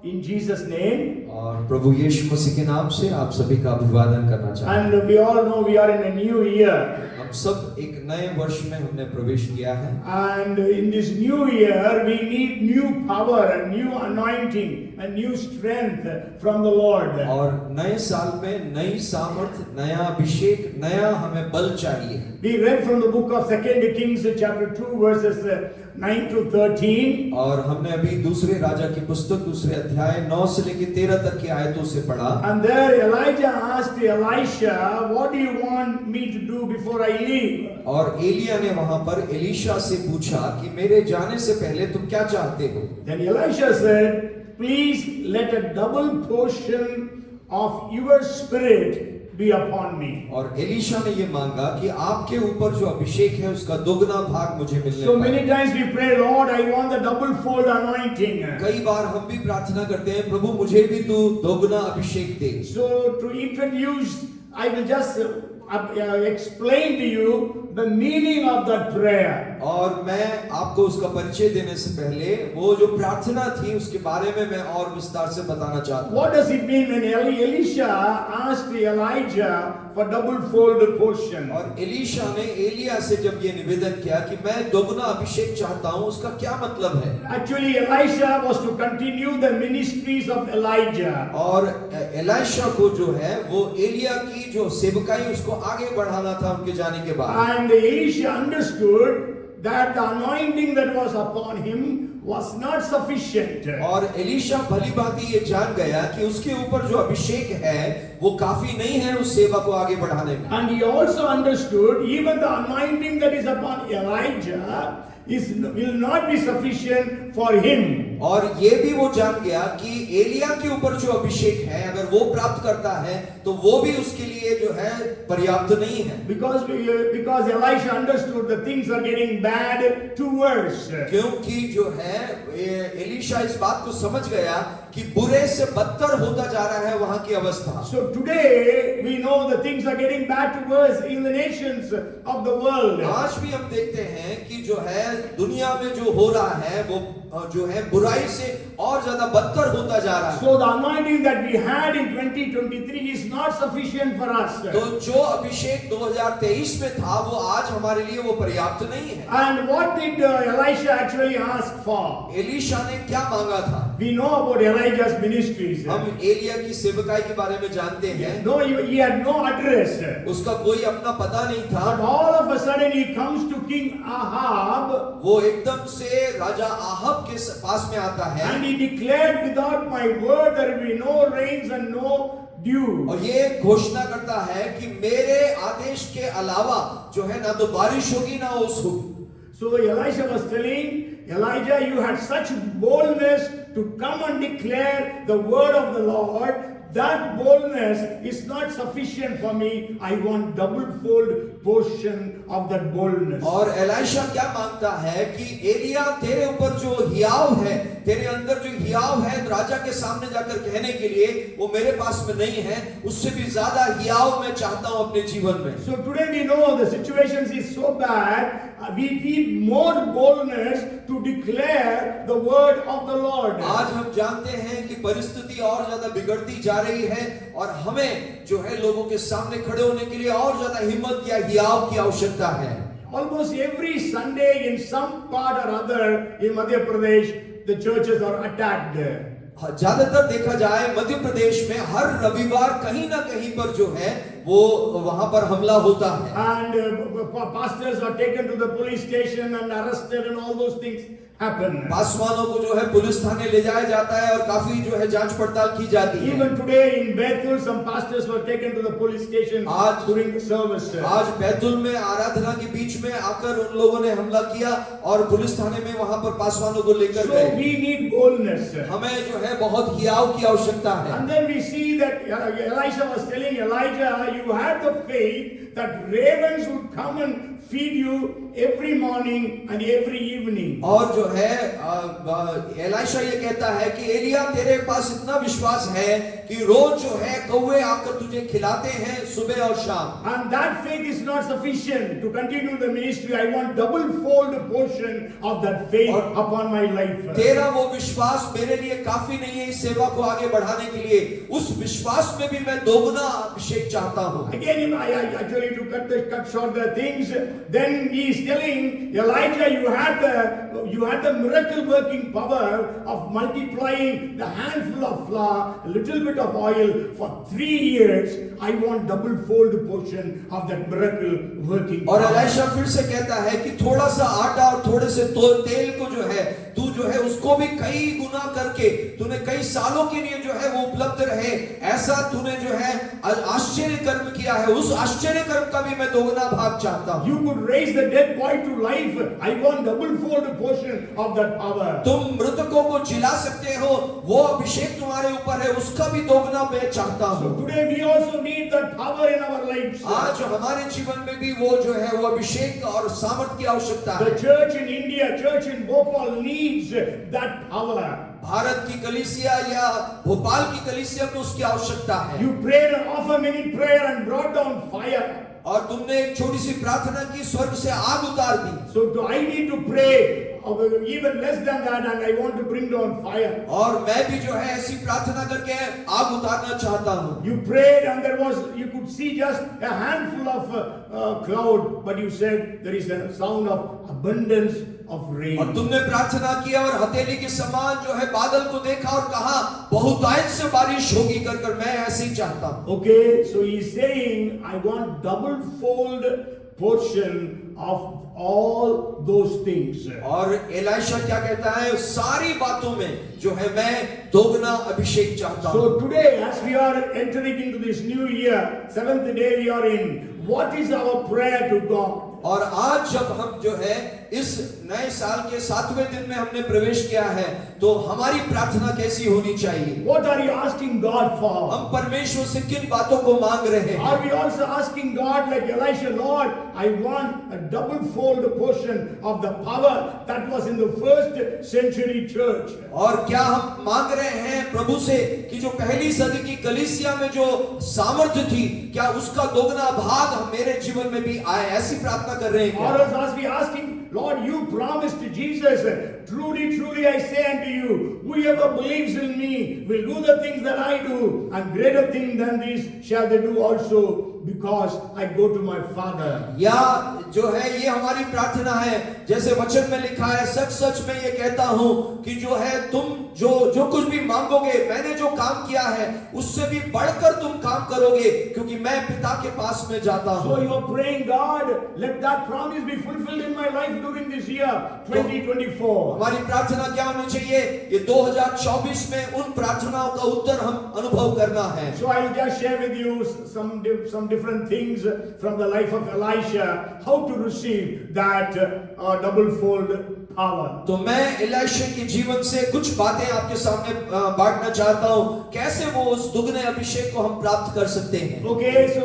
in Jesus' name. और प्रभु यीशु मसीह के नाम से आप सभी का अभिवादन करना चाहते हैं। And we all know we are in a new year. हम सब एक नए वर्ष में हमने प्रवेश किया है। And in this new year, we need new power and new anointing and new strength from the Lord. और नए साल में नई सामर्थ, नया अभिषेक, नया हमें बल चाहिए। We read from the book of 2 Kings chapter 2 verses 9 to 13. और हमने अभी दूसरे राजा की पुस्तक दूसरे अध्याय 9 से लेकर 13 तक की आयतों से पढ़ा। And there Elijah asked Elisha, what do you want me to do before I leave? और एलिया ने वहां पर एलीशा से पूछा कि मेरे जाने से पहले तुम क्या चाहते हो? Then Elisha said, please let a double portion of your spirit be upon me. और एलीशा ने ये मांगा कि आपके ऊपर जो अभिषेक है उसका दोगुना भाग मुझे मिलने So पाए। many times we pray, Lord, I want the double fold anointing. कई बार हम भी प्रार्थना करते हैं, प्रभु मुझे भी तू दोगुना अभिषेक दे। So to introduce, I will just explain to you the meaning of that prayer. और मैं आपको उसका परिचय देने से पहले वो जो प्रार्थना थी उसके बारे में मैं और विस्तार से बताना चाहता हूँ। What does it mean when Elisha asked Elijah for double fold portion? और एलीशा ने एलिया से जब ये निवेदन किया कि मैं दोगुना अभिषेक चाहता हूँ, उसका क्या मतलब है? Actually, Elisha was to continue the ministries of Elijah. और एलीशा को जो है वो एलिया की जो सेवकाई उसको आगे बढ़ाना था उनके जाने के बाद। And Elisha understood that the anointing that was upon him was not sufficient. और एलीशा भली भांति ये जान गया कि उसके ऊपर जो अभिषेक है वो काफी नहीं है उस सेवा को आगे बढ़ाने में। And he also understood even the anointing that is upon Elijah will not be sufficient for him. और ये भी वो जान गया कि एलिया के ऊपर जो अभिषेक है अगर वो प्राप्त करता है तो वो भी उसके लिए जो है पर्याप्त नहीं है। Because Elisha understood the things are getting bad to worse. क्योंकि जो है एलीशा इस बात को समझ गया कि बुरे से बदतर होता जा रहा है वहां की अवस्था। So today we know the things are getting bad to worse in the nations of the world. आज भी हम देखते हैं कि जो है दुनिया में जो हो रहा है वो जो है बुराई से और ज्यादा बदतर होता जा रहा है। So the anointing that we had in 2023 is not sufficient for us. तो जो अभिषेक 2023 में था वो आज हमारे लिए वो पर्याप्त नहीं है। And what did Elisha actually ask for? Elisha ने क्या मांगा था? We know about Elijah's ministries. हम एलिया की सेवकाई के बारे में जानते हैं। No, he had no address. उसका कोई अपना पता नहीं था। But all of a sudden he comes to King Ahab. वो एकदम से राजा आहब के पास में आता है। And he declared, without my word there will be no rains and no dew. और ये घोषणा करता है कि मेरे आदेश के अलावा जो है ना तो बारिश होगी ना ओस होगी। So Elisha was telling Elijah, you had such boldness to come and declare the word of the Lord. That boldness is not sufficient for me. I want double fold portion of that boldness. और Elisha क्या मांगता है कि एलिया तेरे ऊपर जो हियाव है, तेरे अंदर जो हियाव है राजा के सामने जाकर कहने के लिए वो मेरे पास में नहीं है, उससे भी ज्यादा हियाव मैं चाहता हूं अपने जीवन में। So today we know the situation is so bad. We need more boldness to declare the word of the Lord. आज हम जानते हैं कि परिस्थिति और ज्यादा बिगड़ती जा रही है और हमें जो है लोगों के सामने खड़े होने के लिए और ज्यादा हिम्मत या हियाव की आवश्यकता है। Almost every Sunday in some part or other in Madhya Pradesh, the churches are attacked. ज्यादातर देखा जाए मध्य प्रदेश में हर रविवार कहीं ना कहीं पर जो है वो वहां पर हमला होता है। And pastors are taken to the police station and arrested and all those things happen. पासवानों को जो है पुलिस थाने ले जाया जाता है और काफी जो है जांच पड़ताल की जाती है। Even today in Bethel, some pastors were taken to the police station during the service. आज बैतुल में आराधना के बीच में आकर उन लोगों ने हमला किया और पुलिस थाने में वहां पर पासवानों को लेकर So गए। we need boldness. हमें जो है बहुत हियाव की आवश्यकता है। And then we see that Elisha was telling Elijah, you had the faith that ravens would come and feed you every morning and every evening. और जो है एलीशा ये कहता है कि एलिया तेरे पास इतना विश्वास है कि रोज जो है कौवे आकर तुझे खिलाते हैं सुबह और शाम। And that faith is not sufficient to continue the ministry. I want double fold portion of that faith upon my life. तेरा वो विश्वास मेरे लिए काफी नहीं है इस सेवा को आगे बढ़ाने के लिए। उस विश्वास में भी मैं दोगुना अभिषेक चाहता हूँ। Again, I actually to cut short the things. Then he is telling Elijah, you had the miracle working power of multiplying the handful of flour, a little bit of oil for 3 years. I want double fold portion of that miracle working और power. Elisha फिर से कहता है कि थोड़ा सा आटा और थोड़े से तेल को जो है तू जो है उसको भी कई गुना करके तूने कई सालों के लिए जो है वो उपलब्ध रहे, ऐसा तूने जो है आश्चर्य कर्म किया है। उस आश्चर्य कर्म का भी मैं दोगुना भाग चाहता हूँ। You could raise the dead boy to life. I want double fold portion of that power. तुम मृतकों को जिला सकते हो, वो अभिषेक तुम्हारे ऊपर है, उसका भी दोगुना मैं चाहता So हूँ। today we also need that power in our lives. आज हमारे जीवन में भी वो जो है वो अभिषेक और सामर्थ की आवश्यकता है। The church in India, church in Bhopal needs that power. Bharat की कलीसिया या भोपाल की कलीसिया में उसकी आवश्यकता है। You prayed an half a minute prayer and brought down fire. और तुमने एक छोटी सी प्रार्थना की, स्वर्ग से आग उतार दी। So I need to pray even less than that, and I want to bring down fire. और मैं भी जो है ऐसी प्रार्थना करके आग उतारना चाहता हूँ। You prayed and you could see just a handful of cloud, but you said there is a sound of abundance of rain. और तुमने प्रार्थना किया और हथेली के समान जो है बादल को देखा और कहा बहुतायत से बारिश होगी कर मैं ऐसे ही चाहता हूँ। Okay, so he is saying, I want double fold portion of all those things. और एलीशा क्या कहता है, सारी बातों में जो है मैं दोगुना अभिषेक चाहता हूँ। So today, as we are entering into this new year, 7th day we are in, what is our prayer to God? और आज जब हम जो है इस नए साल के 7वें दिन में हमने प्रवेश किया है, तो हमारी प्रार्थना कैसी होनी चाहिए? What are you asking God for? हम परमेश्वर से किन बातों को मांग रहे हैं? Are we also asking God like Elisha, Lord, I want a double fold portion of the power that was in the first century church? और क्या हम मांग रहे हैं प्रभु से कि जो पहली सदी की कलीसिया में जो सामर्थ्य थी, क्या उसका दोगुना भाग मेरे जीवन में भी आए? ऐसी प्रार्थना कर रहे हैं क्या? Or else are we asking, Lord, you promised Jesus, truly, truly I say unto you, whoever believes in me will do the things that I do, and greater things than these shall they do also, because I go to my Father. या जो है ये हमारी प्रार्थना है, जैसे वचन में लिखा है, सच सच मैं ये कहता हूं कि जो है तुम जो कुछ भी मांगोगे, मैंने जो काम किया है उससे भी बढ़कर तुम काम करोगे, क्योंकि मैं पिता के पास में जाता हूं। So you are praying, God, let that promise be fulfilled in my life during this year 2024. हमारी प्रार्थना क्या होनी चाहिए? ये 2024 में उन प्रार्थनाओं का उत्तर हम अनुभव करना है। So I will just share with you some different things from the life of Elisha, how to receive that double fold power. तो मैं एलीशा के जीवन से कुछ बातें आपके सामने बांटना चाहता हूं, कैसे वो उस दुगने अभिषेक को हम प्राप्त कर सकते हैं। Okay, so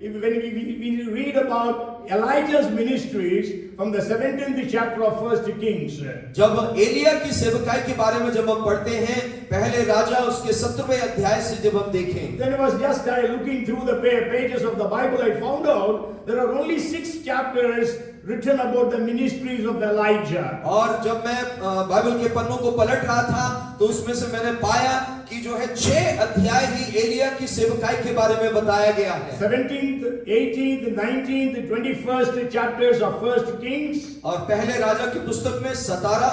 when we read about Elijah's ministries from the 17th chapter of 1 Kings. जब एलिया की सेवकाई के बारे में जब हम पढ़ते हैं, पहले राजा उसके 17वें अध्याय से जब हम देखें, Then I was just looking through the pages of the Bible, I found out there are only 6 chapters written about the ministries of Elijah. और जब मैं बाइबल के पन्नों को पलट रहा था, तो उसमें से मैंने पाया कि जो है 6 अध्याय ही एलिया की सेवकाई के बारे में बताया गया है। 17th, 18th, 19th, 21st chapters of 1 Kings. और पहले राजा की पुस्तक में 17,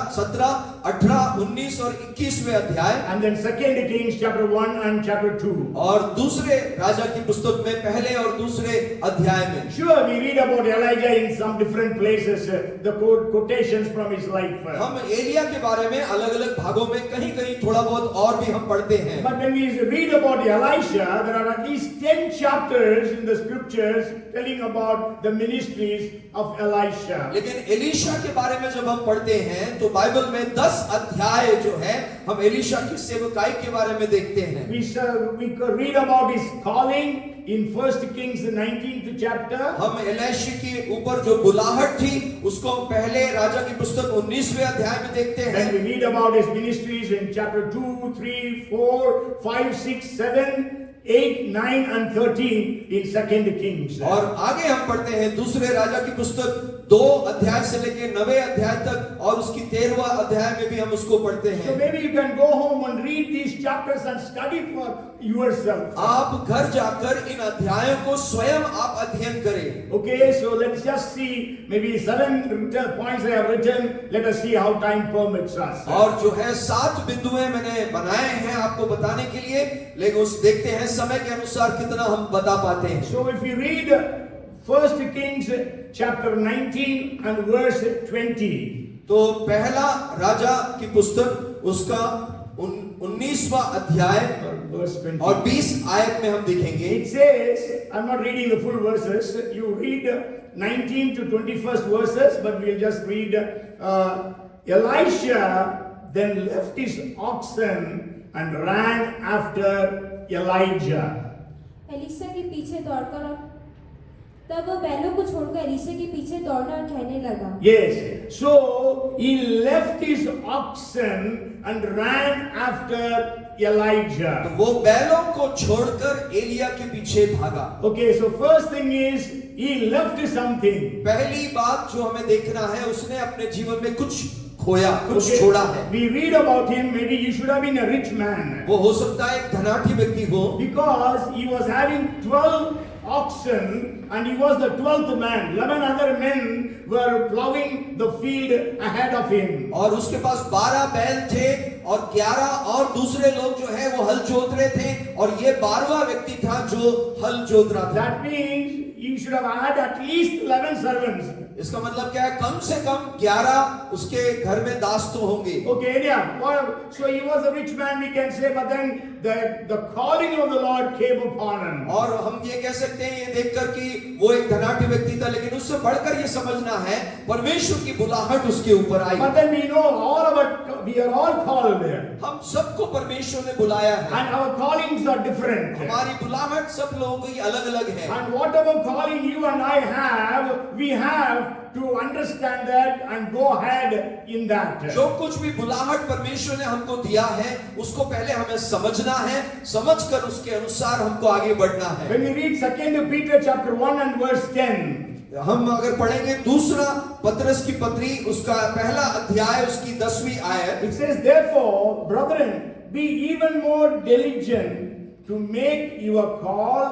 18, 19 और 21वें अध्याय, And then 2 Kings chapter 1 and chapter 2. और दूसरे राजा की पुस्तक में पहले और दूसरे अध्याय में। Sure, we read about Elijah in some different places, the quotations from his life. हम एलिया के बारे में अलग-अलग भागों में कहीं-कहीं थोड़ा बहुत और भी हम पढ़ते हैं। But when we read about Elisha, there are at least 10 chapters in the scriptures telling about the ministries of Elisha. लेकिन एलीशा के बारे में जब हम पढ़ते हैं, तो बाइबल में 10 अध्याय जो है हम एलीशा की सेवकाई के बारे में देखते हैं। We read about his calling, in 1 Kings 19th chapter. हम एलीशा के ऊपर जो बुलाहट थी उसको हम पहले राजा की पुस्तक 19वें अध्याय में देखते हैं। Then we read about his ministries in chapter 2, 3, 4, 5, 6, 7, 8, 9 and 13 in 2 Kings. और आगे हम पढ़ते हैं दूसरे राजा की पुस्तक 2 अध्याय से लेकर 9वें अध्याय तक, और उसकी 13वां अध्याय में भी हम उसको पढ़ते So हैं। maybe you can go home and read these chapters and study for yourself. आप घर जाकर इन अध्यायों को स्वयं आप अध्ययन करें। Okay, so let's just see maybe 7 points I have written. Let us see how time permits us. और जो है 7 बिंदुएं मैंने बनाए हैं आपको बताने के लिए, लेकिन उस देखते हैं समय के अनुसार कितना हम बता पाते हैं। So if you read 1 Kings chapter 19 and verse 20. तो पहला राजा की पुस्तक उसका 19वां अध्याय Verse 20. और 20 आयत में हम देखेंगे। It says, I'm not reading the full verses. You read 19 to 21st verses, but we'll just read. Elisha then left his oxen and ran after Elijah. Elisha के पीछे दौड़कर और तब वह बैलों को छोड़कर एलीशा के पीछे दौड़ना और कहने लगा। Yes. So he left his oxen and ran after तो Elijah. वो बैलों को छोड़कर एलिया के पीछे भागा। Okay, so first thing is he left something. पहली बात जो हमें देखना है, उसने अपने जीवन में कुछ खोया, कुछ Okay, छोड़ा है। we read about him, maybe he should have been a rich man. वो हो सकता है एक धनाढ्य व्यक्ति हो, Because he was having 12 oxen and he was the 12th man. 11 other men were plowing the field ahead of him. और उसके पास 12 बैल थे और 11 और दूसरे लोग जो है वो हल जोत रहे थे, और ये 12वां व्यक्ति था जो हल जोत रहा था। That means he should have had at least 11 servants. इसका मतलब क्या है? कम से कम 11 उसके घर में दास तो होंगे। Okay, yeah. Well, so he was a rich man, we can say, but then the calling of the Lord came upon him. और हम ये कह सकते हैं ये देखकर कि वो एक धनाढ्य व्यक्ति था, लेकिन उससे बढ़कर ये समझना है परमेश्वर की बुलाहट उसके ऊपर आई। But then we know we are all called there. हम सबको परमेश्वर ने बुलाया है, And our callings are different. हमारी बुलाहट सब लोगों की अलग-अलग है। And whatever calling you and I have, we have to understand that and go ahead in that. जो कुछ भी बुलाहट परमेश्वर ने हमको दिया है उसको पहले हमें समझना है, समझकर उसके अनुसार हमको आगे बढ़ना है। When we read 2 Peter chapter 1 and verse 10, हम अगर पढ़ेंगे दूसरा पतरस की पत्री उसका पहला अध्याय उसकी 10वीं आयत, it says, therefore, brethren, be even more diligent to make your call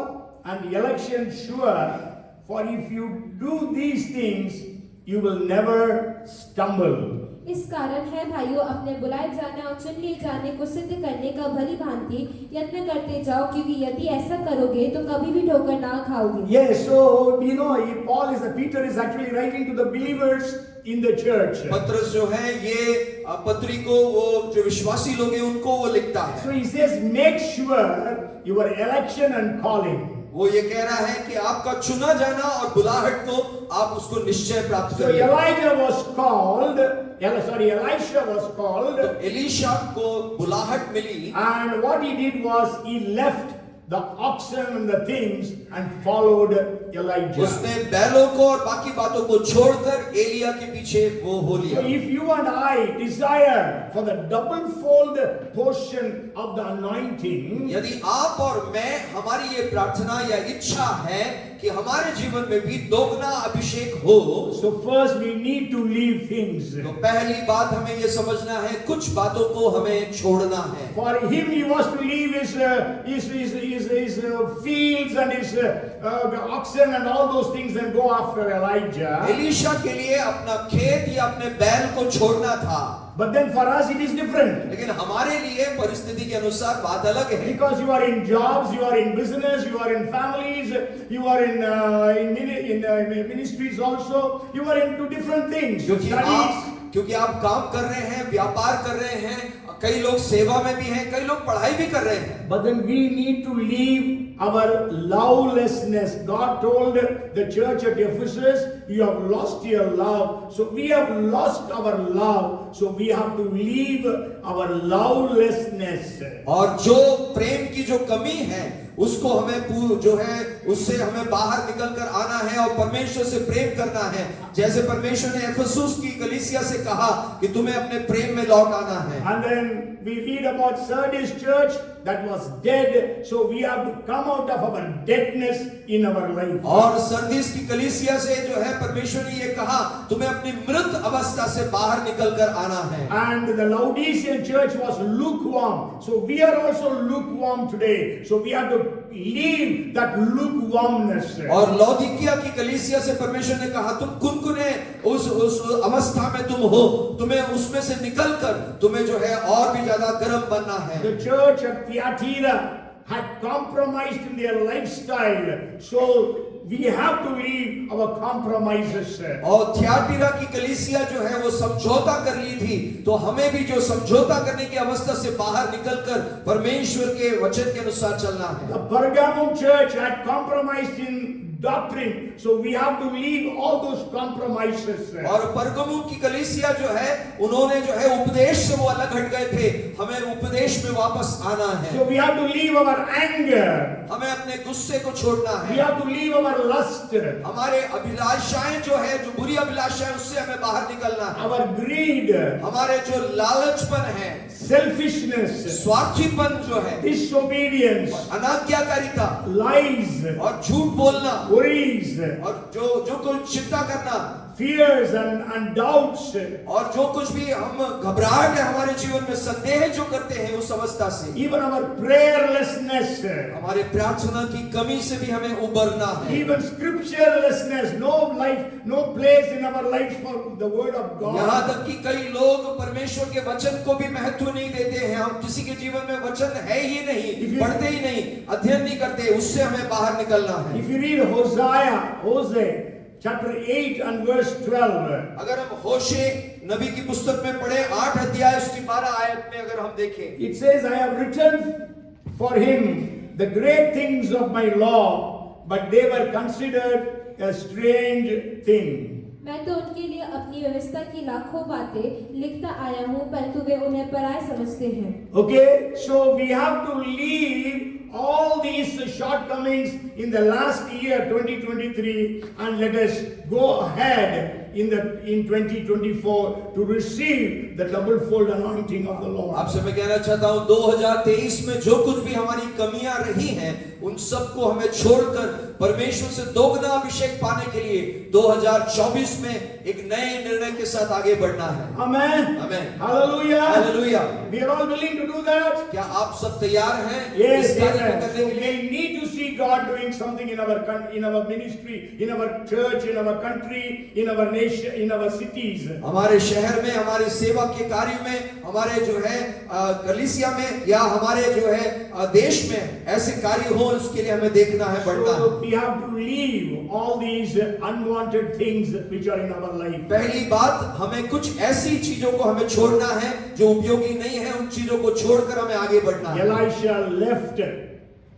and election sure, for if you do these things, you will never stumble. इस कारण है भाइयों, अपने बुलाए जाने और चुन लिए जाने को सिद्ध करने का भली भांति यत्न करते जाओ, क्योंकि यदि ऐसा करोगे तो कभी भी ठोकर ना खाओगे। Yes, so you know, Peter is actually writing to the believers in the church. पतरस जो है ये पत्री को वो जो विश्वासी लोग हैं उनको वो लिखता है। So he says, make sure your election and calling. वो ये कह रहा है कि आपका चुना जाना और बुलाहट को आप उसको निश्चय प्राप्त So करिए। Elisha was called, तो एलीशा को बुलाहट मिली, and what he did was he left the oxen and the things and followed Elijah. उसने बैलों को और बाकी बातों को छोड़कर एलिया के पीछे वो हो लिया। So if you and I desire for the double fold portion of the anointing, यदि आप और मैं, हमारी ये प्रार्थना या इच्छा है कि हमारे जीवन में भी दोगुना अभिषेक हो, so first we need to leave things. तो पहली बात हमें ये समझना है कुछ बातों को हमें छोड़ना है। For him, he was to leave his fields and his oxen and all those things and go after Elijah. Elisha के लिए अपना खेत या अपने बैल को छोड़ना था, But then for us it is different. लेकिन हमारे लिए परिस्थिति के अनुसार बात अलग है। Because you are in jobs, you are in business, you are in families, you are in ministries also. You are into different things. क्योंकि आप काम कर रहे हैं, व्यापार कर रहे हैं, कई लोग सेवा में भी हैं, कई लोग पढ़ाई भी कर रहे हैं। But then we need to leave our lovelessness. God told the church at Ephesus, you have lost your love. So we have lost our love. So we have to leave our lovelessness. और जो प्रेम की जो कमी है उसको हमें जो है उससे हमें बाहर निकल कर आना है और परमेश्वर से प्रेम करना है। जैसे परमेश्वर ने एफेसुस की कलीसिया से कहा कि तुम्हें अपने प्रेम में लौट आना है। And then we read about Sardis church that was dead, so we have to come out of our deadness in our life. और सरदीस की कलीसिया से जो है परमेश्वर ने ये कहा तुम्हें अपनी मृत अवस्था से बाहर निकल कर आना है। And the Laodicean church was lukewarm, so we are also lukewarm today. So we have to leave that lukewarmness. और लौदीकिया की कलीसिया से परमेश्वर ने कहा तुम कुनकुने उस अवस्था में तुम हो, तुम्हें उसमें से निकलकर तुम्हें जो है और भी ज्यादा गर्म बनना है। The church at Thyatira had compromised in their lifestyle, so we have to leave our compromises. और थियाटीरा की कलीसिया जो है वो समझौता कर ली थी, तो हमें भी जो समझौता करने की अवस्था से बाहर निकलकर परमेश्वर के वचन के अनुसार चलना है। The Pergamum church had compromised in doctrine, so we have to leave all those compromises. और परगमुम की कलीसिया जो है उन्होंने जो है उपदेश से वो अलग हट गए थे, हमें उपदेश में वापस आना है। So we have to leave our anger, हमें अपने गुस्से को छोड़ना we है, have to leave our lust, हमारे अभिलाषाएं जो है जो बुरी अभिलाषाएं उससे हमें बाहर निकलना है, our greed, हमारे जो लालचपन है, selfishness, स्वार्थीपन जो है, disobedience, अनाज्ञाकारिता lies, और झूठ बोलना worries, और जो कुछ चिंता करना fears and doubts, और जो कुछ भी हम घबराहट है हमारे जीवन में संदेह जो करते हैं उस अवस्था से, even our prayerlessness, हमारे प्रार्थना की कमी से भी हमें उबरना है। even scripturelessness, no place in our lives for the word of यहाँ God. तक कि कई लोग परमेश्वर के वचन को भी महत्व नहीं देते हैं, हम किसी के जीवन में वचन है ही नहीं, पढ़ते ही नहीं, अध्ययन नहीं करते, उससे हमें बाहर निकलना है। If you read Hosea chapter 8 and verse 12, अगर हम होशे नबी की पुस्तक में पढ़े 8 अध्याय उसकी 12 आयत में अगर हम देखें, it says, I have written for him the great things of my law, but they were considered a strange thing. मैं तो उनके लिए अपनी व्यवस्था की लाखों बातें लिखता आया हूँ, परंतु वे उन्हें पराय समझते हैं। Okay, so we have to leave all these shortcomings in the last year 2023 and let us go ahead in 2024 to receive the double fold anointing of the Lord. आपसे मैं कहना चाहता हूँ 2023 में जो कुछ भी हमारी कमियां रही हैं उन सबको हमें छोड़कर परमेश्वर से दोगुना अभिषेक पाने के लिए 2024 में एक नए निर्णय के साथ आगे बढ़ना है। Amen. Amen. Hallelujah. Hallelujah. We are all willing to do that. क्या आप सब तैयार हैं Yes, इस कार्य को amen. करने So के लिए? we need to see God doing something in our ministry, in our church, in our country, in our nation, in our cities. हमारे शहर में, हमारे सेवा के कार्य में, हमारे जो है कलीसिया में या हमारे जो है देश में ऐसे कार्य हो, उसके लिए हमें देखना है, बढ़ना है। So we have to leave all these unwanted things which are in our life. पहली बात, हमें कुछ ऐसी चीजों को हमें छोड़ना है जो उपयोगी नहीं है, उन चीजों को छोड़कर हमें आगे बढ़ना है। Elisha left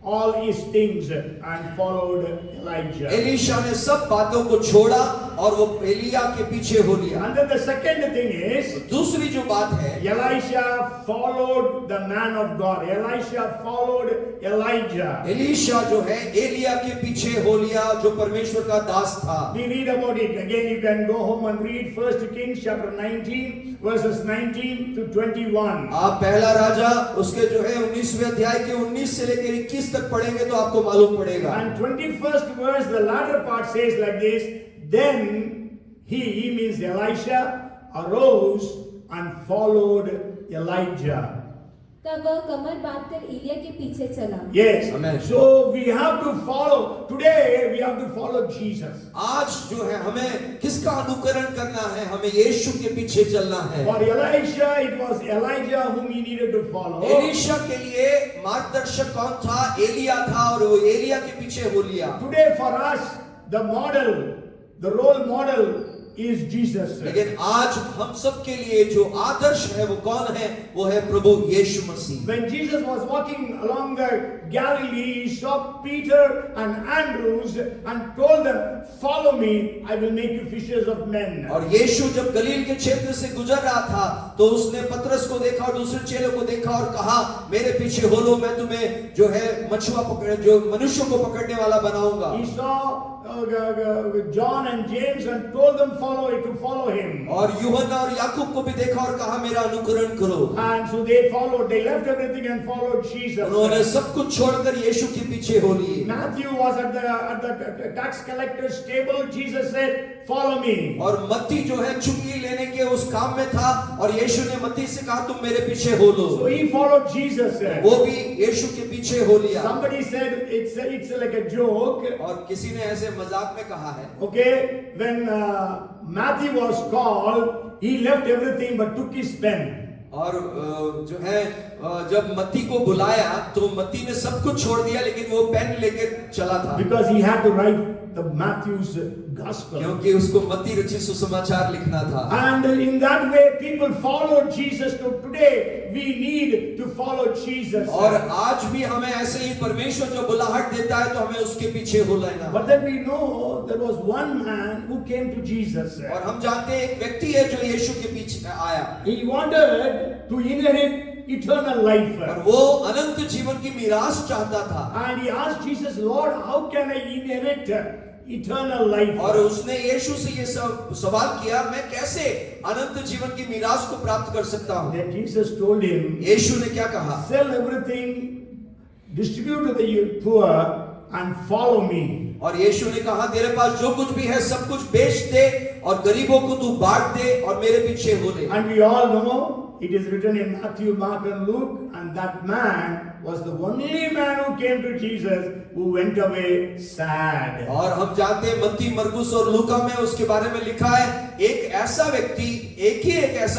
all his things and followed Elijah. Elisha ने सब बातों को छोड़ा और वो एलिया के पीछे हो लिया। And then the second thing is, दूसरी जो बात है, Elisha followed the man of God. Elisha followed Elijah. Elisha जो है एलिया के पीछे हो लिया जो परमेश्वर का दास था। We read about it. Again, you can go home and read 1 Kings chapter 19 verses 19 to 21. आप पहला राजा उसके जो है 19वें अध्याय के 19 से लेकर 21 तक पढ़ेंगे तो आपको मालूम पड़ेगा। And 21st verse, the latter part says like this, then he means Elisha, arose and followed Elijah. तब वह कमर बांधकर एलिया के पीछे चला। Yes. Amen. So we have to follow. Today we have to follow Jesus. आज जो है हमें किसका अनुकरण करना है? हमें यीशु के पीछे चलना है। For Elisha, it was Elijah whom he needed to follow. Elisha के लिए मार्गदर्शक कौन था? एलिया था और वो एलिया के पीछे हो लिया। Today for us, the model, the role model is Jesus. लेकिन आज हम सब के लिए जो आदर्श है वो कौन है? वो है प्रभु यीशु मसीह। When Jesus was walking along the Galilee, he saw Peter and Andrews and told them, "Follow me, I will make you fishers of men." और यीशु जब गलील के क्षेत्र से गुजर रहा था तो उसने पतरस को देखा और दूसरे चेलों को देखा और कहा, मेरे पीछे हो लो, मैं तुम्हें जो है मछुआ पकड़ जो मनुष्यों को पकड़ने वाला बनाऊंगा। He saw John and James and told them to follow him. और यूहन्ना और याकूब को भी देखा और कहा, मेरा अनुकरण करो। And so they followed. They left everything and followed Jesus. उन्होंने सब कुछ छोड़कर यीशु के पीछे हो लिए। Matthew was at the tax collector's table. Jesus said, "Follow me." और मत्ती जो है चुंगी लेने के उस काम में था और यीशु ने मत्ती से कहा, तुम मेरे पीछे हो लो। So he followed Jesus. वो भी यीशु के पीछे हो लिया। Somebody said it's like a joke. और किसी ने ऐसे मजाक में कहा है, Okay, when Matthew was called, he left everything but took his pen. और जो है जब मत्ती को बुलाया तो मत्ती ने सब कुछ छोड़ दिया लेकिन वो पेन लेके चला था। Because he had to write the Matthew's gospel. क्योंकि उसको मत्ती रचित सुसमाचार लिखना था। And in that way people followed Jesus. So today we need to follow Jesus. और आज भी हमें ऐसे ही परमेश्वर जो बुलाहट देता है तो हमें उसके पीछे हो लेना। But then we know there was one man who came to Jesus. और हम जानते हैं एक व्यक्ति है जो यीशु के पीछे आया। He wanted to inherit eternal life. और वो अनंत जीवन की मीरास चाहता था। And he asked Jesus, "Lord, how can I inherit eternal life?" और उसने यीशु से ये सवाल किया, मैं कैसे अनंत जीवन की मीरास को प्राप्त कर सकता हूँ? Then Jesus told him, यीशु ने क्या कहा? "Sell everything, distribute to the poor, and follow me." और यीशु ने कहा, तेरे पास जो कुछ भी है सब कुछ बेच दे और गरीबों को तू बांट दे और मेरे पीछे हो ले। And we all know it is written in Matthew, Mark, and Luke, and that man was the only man who came to Jesus who went away sad. और हम जानते हैं मत्ती, मरकुस और लूका में उसके बारे में लिखा है, एक ऐसा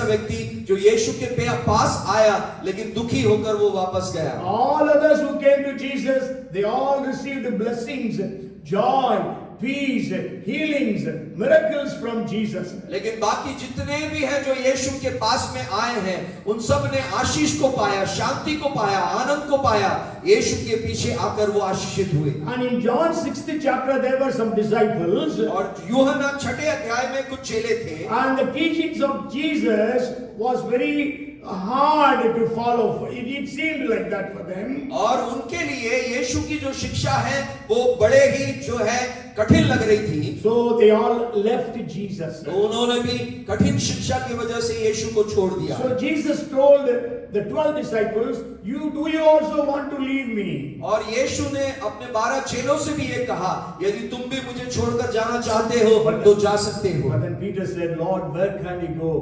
व्यक्ति जो यीशु के पास आया लेकिन दुखी होकर वो वापस गया। All others who came to Jesus, they all received blessings, joy, peace, healings, miracles from Jesus. लेकिन बाकी जितने भी हैं जो यीशु के पास में आए हैं उन सब ने आशीष को पाया, शांति को पाया, आनंद को पाया। यीशु के पीछे आकर वो आशीषित हुए। And in John 6th chapter there were some disciples. और यूहन्ना 6 अध्याय में कुछ चेले थे। And the teachings of Jesus was very hard to follow. It seemed like that for them. और उनके लिए यीशु की जो शिक्षा है वो बड़े ही जो है कठिन लग रही थी। So they all left Jesus. तो उन्होंने भी कठिन शिक्षा की वजह से यीशु को छोड़ दिया। So Jesus told the 12 disciples, do you also want to leave me? और यीशु ने अपने 12 चेलों से भी ये कहा, यदि तुम भी मुझे छोड़कर जाना चाहते हो तो जा सकते हो। But then Peter said, "Lord, where can we go?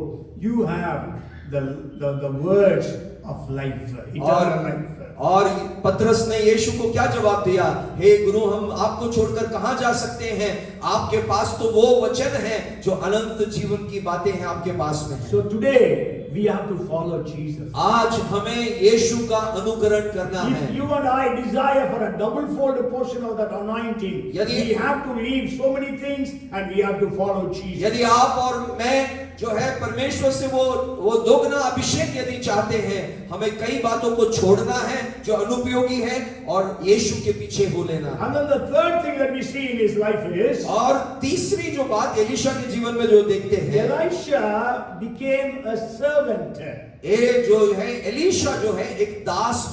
You have the words of life, eternal life." और पतरस ने यीशु को क्या जवाब दिया? हे गुरु, हम आपको छोड़कर कहां जा सकते हैं? आपके पास तो वो वचन है जो अनंत जीवन की बातें हैं आपके पास में। So today we have to follow Jesus. आज हमें यीशु का अनुकरण करना If है। you and I desire for a double-fold portion of that anointing, we have to leave so many things and we have to follow Jesus. यदि आप और मैं जो है परमेश्वर से वो दोगुना अभिषेक यदि चाहते हैं, हमें कई बातों को छोड़ना है जो अनुपयोगी है और यीशु के पीछे हो लेना। And then the third thing that we see in his life is, और तीसरी जो बात एलीशा के जीवन में जो देखते हैं, Elisha became a servant. ये जो है एलीशा जो है एक दास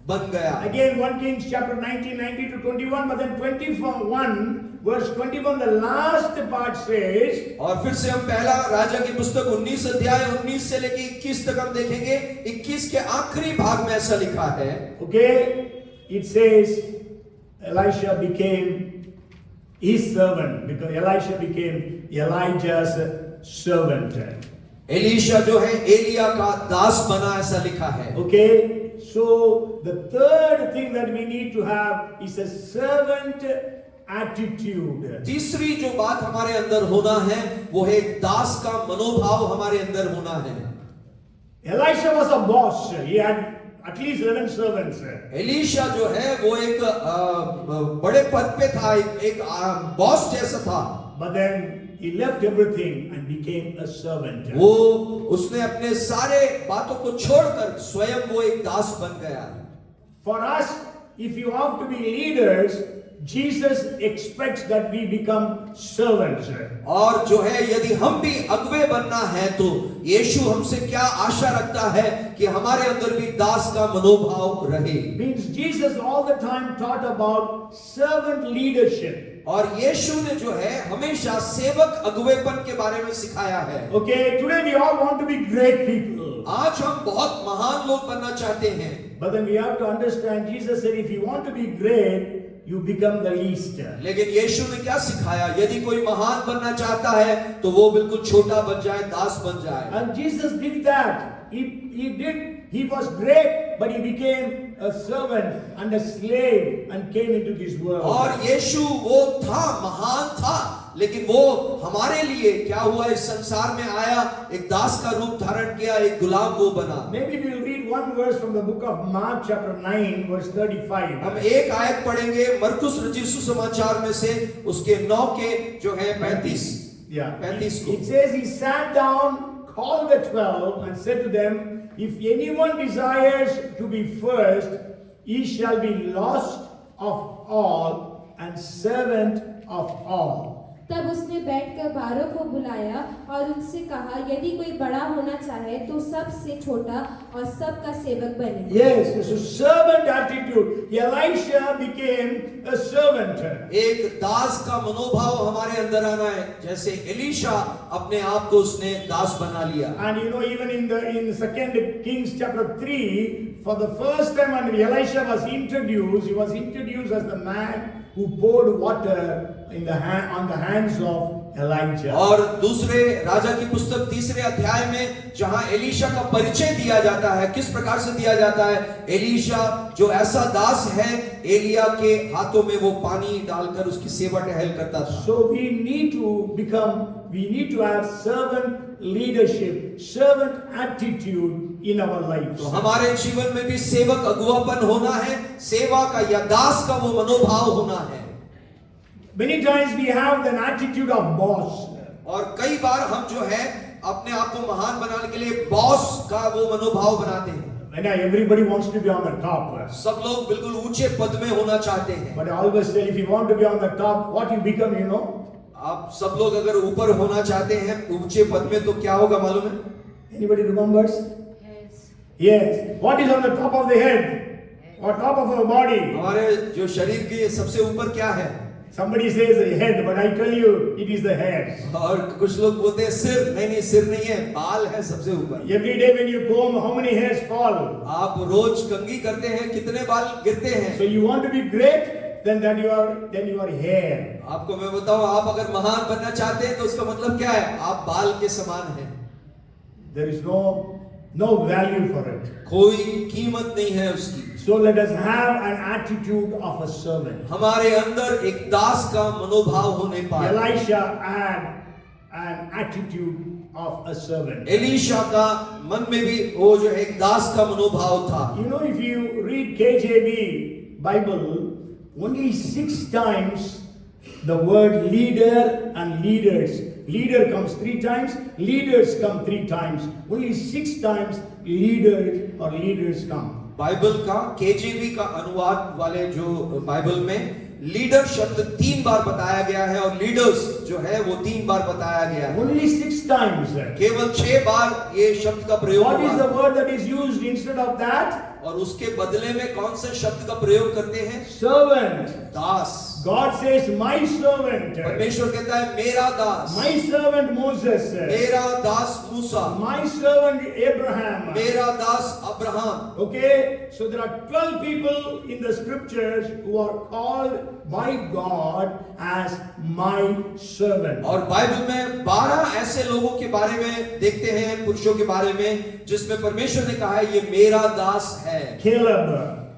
बन गया। Again, 1 Kings chapter 19, 90 to 21, but then 21, verse 21, the last part says, और फिर से हम पहला राजा की पुस्तक 19 अध्याय 19 से लेके 21 तक हम देखेंगे। 21 के आखिरी भाग में ऐसा लिखा है, okay, it says Elisha became his servant because Elisha became Elijah's servant. Elisha जो है एलिया का दास बना, ऐसा लिखा है। Okay, so the third thing that we need to have is a servant attitude. तीसरी जो बात हमारे अंदर होना है वो है एक दास का मनोभाव हमारे अंदर होना है। Elisha was a boss. He had at least 11 servants. Elisha जो है वो एक बड़े पद पे था, एक बॉस जैसा था। But then he left everything and became a servant. वो उसने अपने सारे बातों को छोड़कर स्वयं वो एक दास बन गया। For us, if you have to be leaders, Jesus expects that we become servants. और जो है यदि हम भी अगुवे बनना है तो यीशु हमसे क्या आशा रखता है कि हमारे अंदर भी दास का मनोभाव रहे। Means Jesus all the time taught about servant leadership. और यीशु ने जो है हमेशा सेवक अगुवेपन के बारे में सिखाया है। Okay, today we all want to be great people. आज हम बहुत महान लोग बनना चाहते हैं, But then we have to understand, Jesus said, if you want to be great, you become the least. लेकिन यीशु ने क्या सिखाया? यदि कोई महान बनना चाहता है तो वो बिल्कुल छोटा बन जाए, दास बन जाए। And Jesus did that. He was great, but he became a servant and a slave and came into this world. और यीशु वो था, महान था, लेकिन वो हमारे लिए क्या हुआ? इस संसार में आया, एक दास का रूप धारण किया, एक गुलाम वो बना। Maybe we'll read one verse from the book of Mark chapter 9 verse 35. हम एक आयत पढ़ेंगे मरकुस रचित सुसमाचार में से, उसके 9 के जो है 35 Yeah. 35 को। It says he sat down, called the 12 and said to them, if anyone desires to be first, he shall be lost of all and servant of all. तब उसने बैठकर 12 को बुलाया और उनसे कहा, यदि कोई बड़ा होना चाहे तो सबसे छोटा और सबका सेवक बने। Yes, it's a servant attitude. Elisha became a servant. एक दास का मनोभाव हमारे अंदर आना है, जैसे एलीशा अपने आप को उसने दास बना लिया। And you know, even in 2 Kings chapter 3, for the first time when Elisha was introduced, he was introduced as the man who poured water on the hands of Elijah. और दूसरे राजा की पुस्तक 3 अध्याय में जहां एलीशा का परिचय दिया जाता है, किस प्रकार से दिया जाता है? एलीशा जो ऐसा दास है, एलिया के हाथों में वो पानी डालकर उसकी सेवा टहल करता था। So we need to have servant leadership, servant attitude in our lives. तो हमारे जीवन में भी सेवक अगुवापन होना है, सेवा का या दास का वो मनोभाव होना है। Many times we have an attitude of boss. और कई बार हम जो है अपने आप को महान बनाने के लिए बॉस का वो मनोभाव बनाते हैं। And everybody wants to be on the top. सब लोग बिल्कुल ऊंचे पद में होना चाहते हैं। But I always say, if you want to be on the top, what you become, you know? आप सब लोग अगर ऊपर होना चाहते हैं ऊंचे पद में तो क्या होगा मालूम है? Anybody remembers? Yes. What is on the top of the head? Or top of our body? हमारे जो शरीर के सबसे ऊपर क्या है? Somebody says the head, but I tell you, it is the head. और कुछ लोग बोलते हैं सिर, नहीं सिर नहीं है, बाल है सबसे ऊपर। Every day when you comb, how many hairs fall? आप रोज कंघी करते हैं, कितने बाल गिरते हैं? So you want to be great, then you are hair. आपको मैं बताऊं, आप अगर महान बनना चाहते हैं तो उसका मतलब क्या है? आप बाल के समान हैं। There is no value for it. कोई कीमत नहीं है उसकी। So let us have an attitude of a servant. हमारे अंदर एक दास का मनोभाव होने पाए। Elisha had an attitude of a servant. Elisha का मन में भी वो जो एक दास का मनोभाव था। You know, if you read KJV Bible, only 6 times the word leader and leaders. Leader comes 3 times, leaders come 3 times. Only 6 times leaders come. Bible का केजेवी का अनुवाद वाले जो बाइबल में लीडर शब्द 3 बार बताया गया है और लीडर्स जो है वो 3 बार बताया गया है। Only 6 times. केवल 6 बार ये शब्द का प्रयोग What is हुआ। the word that is used instead of that? और उसके बदले में कौन से शब्द का प्रयोग करते हैं? Servant. Das. God says, my servant. परमेश्वर कहता है मेरा दास। My servant Moses. मेरा दास मूसा। My servant Abraham. मेरा दास Abraham. Okay, so there are 12 people in the scriptures who are called by God as my servant. और बाइबल में 12 ऐसे लोगों के बारे में देखते हैं, पुरुषों के बारे में, जिसमें परमेश्वर ने कहा है ये मेरा दास है। Caleb,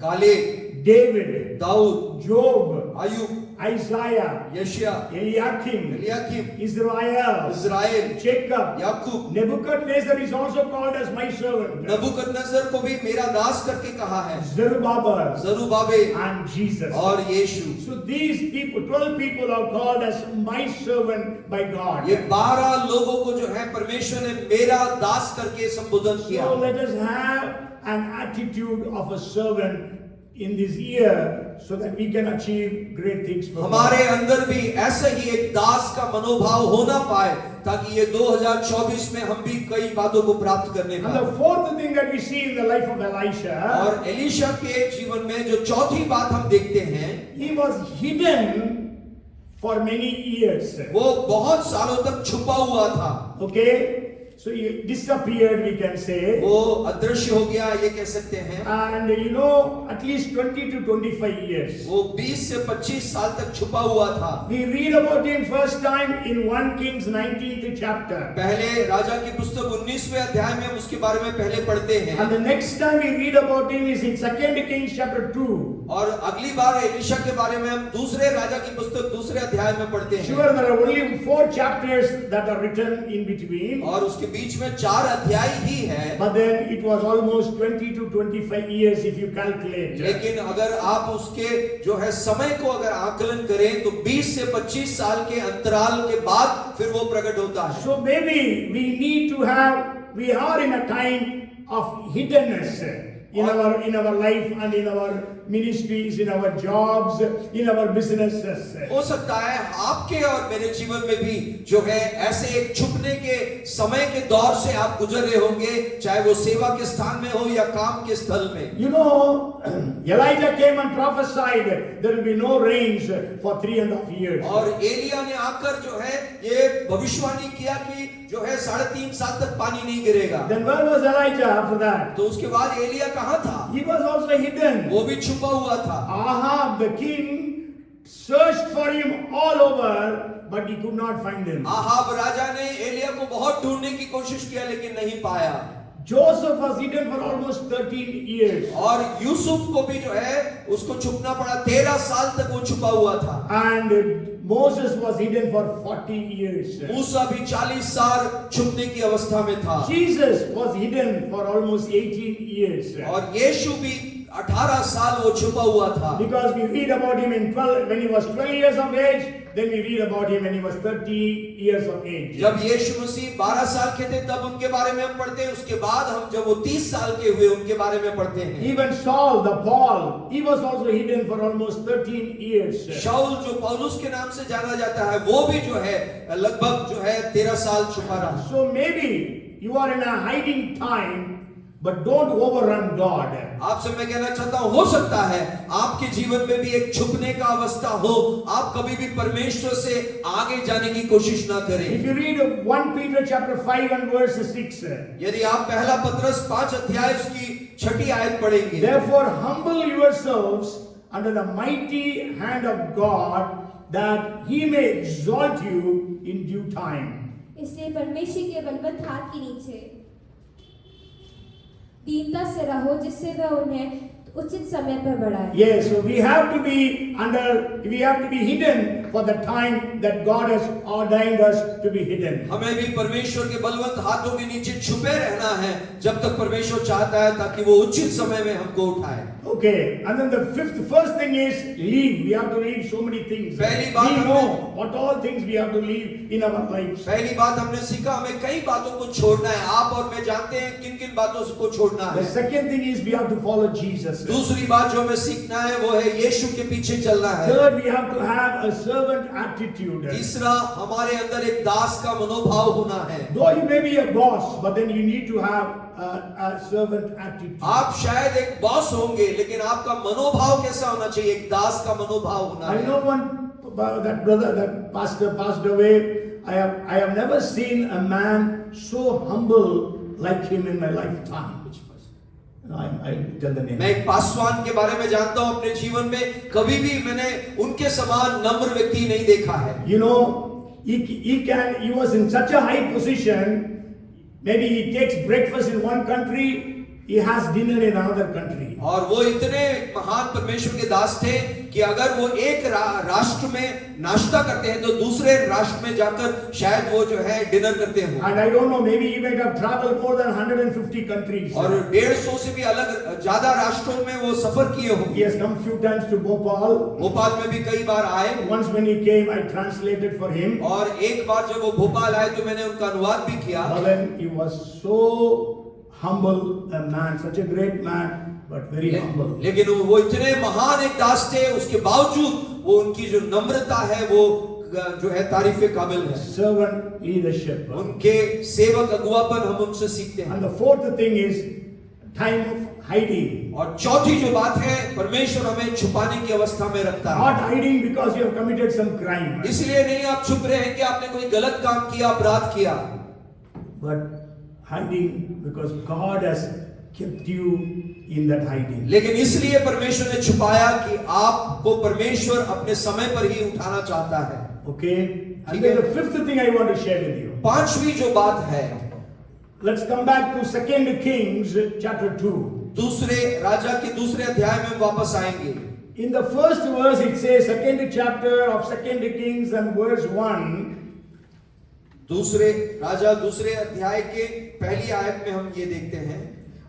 कालेब, David, दाऊद, Job, अय्यूब, Isaiah, यशिया, Eliakim, Eliakim, Israel, Israel, Jacob, याकूब। Nebuchadnezzar is also called as my servant. Nebuchadnezzar को भी मेरा दास करके कहा है। Zerubbabel Zerubbabel and Jesus. और यीशु। So these people, 12 people are called as my servant by God. ये 12 लोगों को जो है परमेश्वर ने मेरा दास करके संबोधन किया। So let us have an attitude of a servant in this year so that we can achieve great things for God. हमारे अंदर भी ऐसे ही एक दास का मनोभाव होना पाए ताकि ये 2024 में हम भी कई बातों को प्राप्त करने And पाए। the fourth thing that we see in the life of Elisha, और एलीशा के जीवन में जो चौथी बात हम देखते हैं, he was hidden for many years. वो बहुत सालों तक छुपा हुआ था। Okay? So he disappeared, we can say. वो अदृश्य हो गया, ये कह सकते हैं। And you know, at least 20 to 25 years. वो 20 से 25 साल तक छुपा हुआ था। We read about him first time in 1 Kings 19th chapter. पहले राजा की पुस्तक 19वें अध्याय में हम उसके बारे में पहले पढ़ते हैं। And the next time we read about him is in 2 Kings chapter 2. और अगली बार एलीशा के बारे में हम दूसरे राजा की पुस्तक दूसरे अध्याय में पढ़ते हैं। Sure, there are only 4 chapters that are written in between. और उसके बीच में 4 अध्याय ही है। But then it was almost 20 to 25 years if you calculate. लेकिन अगर आप उसके जो है समय को अगर आकलन करें तो 20 से 25 साल के अंतराल के बाद फिर वो प्रकट होता है। So maybe we are in a time of hiddenness in our life and in our ministries, in our jobs, in our businesses. हो सकता है आपके और मेरे जीवन में भी जो है ऐसे एक छुपने के समय के दौर से आप गुजर रहे होंगे, चाहे वो सेवा के स्थान में हो या काम के स्थल में। You know, Elijah came and prophesied there will be no rains for 3.5 years. और एलिया ने आकर जो है ये भविष्यवाणी किया कि जो है 3.5 साल तक पानी नहीं गिरेगा। Then where was Elijah after that? तो उसके बाद एलिया कहाँ था? He was also hidden. वो भी छुपा हुआ था। Ahab the king searched for him all over, but he could not find him. Ahab राजा ने एलिया को बहुत ढूंढने की कोशिश किया लेकिन नहीं पाया। Joseph was hidden for almost 13 years. और यूसुफ को भी जो है उसको छुपना पड़ा, 13 साल तक वो छुपा हुआ था। And Moses was hidden for 40 years. मूसा भी 40 साल छुपने की अवस्था में था। Jesus was hidden for almost 18 years. और यीशु भी 18 साल वो छुपा हुआ था। Because we read about him when he was 12 years of age, then we read about him when he was 30 years of age. जब यीशु मसीह 12 साल के थे तब उनके बारे में हम पढ़ते हैं, उसके बाद हम जब वो 30 साल के हुए उनके बारे में पढ़ते हैं। Even Saul the Paul, he was also hidden for almost 13 years. शाऊल जो पौलुस के नाम से जाना जाता है वो भी जो है लगभग जो है 13 साल छुपा रहा। So maybe you are in a hiding time, but don't overrun God. आपसे मैं कहना चाहता हूं, हो सकता है आपके जीवन में भी एक छुपने का अवस्था हो, आप कभी भी परमेश्वर से आगे जाने की कोशिश ना करें। If you read 1 Peter chapter 5 and verse 6, यदि आप पहला पत्रस 5 अध्याय उसकी 6ठी आयत पढ़ेंगे, therefore humble yourselves under the mighty hand of God, that he may exalt you in due time. इसलिए परमेश्वर के बलवंत हाथ के नीचे दीनता से रहो, जिससे वह उन्हें उचित समय पर बढ़ाए। Yes, so we have to be hidden for the time that God has ordained us to be hidden. हमें भी परमेश्वर के बलवंत हाथों के नीचे छुपे रहना है जब तक परमेश्वर चाहता है, ताकि वो उचित समय में हमको उठाए। Okay, and then the first thing is leave. We have to leave so many things. पहली बात We हमने- know what all things we have to leave in our lives. पहली बात हमने सीखा, हमें कई बातों को छोड़ना है। आप और मैं जानते हैं किन किन बातों को छोड़ना The है। second thing is we have to follow Jesus. दूसरी बात जो हमें सीखना है वो है यीशु के पीछे चलना है। Third, we have to have a servant attitude. तीसरा, हमारे अंदर एक दास का मनोभाव होना है। Though you may be a boss, but then you need to have a servant attitude. आप शायद एक बॉस होंगे लेकिन आपका मनोभाव कैसा होना चाहिए? एक दास का मनोभाव होना I है। know that brother, that pastor passed away. I have never seen a man so humble like him in my lifetime. I tell the name. मैं एक पासवान के बारे में जानता हूं अपने जीवन में, कभी भी मैंने उनके समान नम्र व्यक्ति नहीं देखा है। You know, he was in such a high position. Maybe he takes breakfast in one country, he has dinner in another country. और वो इतने महान परमेश्वर के दास थे कि अगर वो एक राष्ट्र में नाश्ता करते हैं तो दूसरे राष्ट्र में जाकर शायद वो जो है डिनर करते हैं। And I don't know, maybe he might have traveled more than 150 countries. और 150 से भी अलग ज्यादा राष्ट्रों में वो सफर किए He होंगे। has come few times to Bhopal. Bhopal में भी कई बार आए। Once when he came, I translated for him. और एक बार जब वो भोपाल आए तो मैंने उनका अनुवाद भी किया। But then he was so humble a man, such a great man, but very humble. लेकिन वो इतने महान एक दास थे, उसके बावजूद वो उनकी जो नम्रता है वो जो है तारीफ काबिल है। Servant leadership. उनके सेवक अगुवापन हम उनसे सीखते हैं। And the fourth thing is time of hiding. और चौथी जो बात है, परमेश्वर हमें छुपाने की अवस्था में रखता है। Not hiding because you have committed some crime, इसलिए नहीं आप छुप रहे हैं कि आपने कोई गलत काम किया, अपराध किया, but hiding because God has kept you in that hiding. लेकिन इसलिए परमेश्वर ने छुपाया कि आपको परमेश्वर अपने समय पर ही उठाना चाहता है। Okay? And then the fifth thing I want to share with you. पांचवी जो बात है, Let's come back to 2 Kings chapter 2. दूसरे राजा के दूसरे अध्याय में वापस आएंगे। In the first verse it says, 2nd chapter of 2 Kings and verse 1, दूसरे राजा दूसरे अध्याय के पहली आयत में हम ये देखते हैं,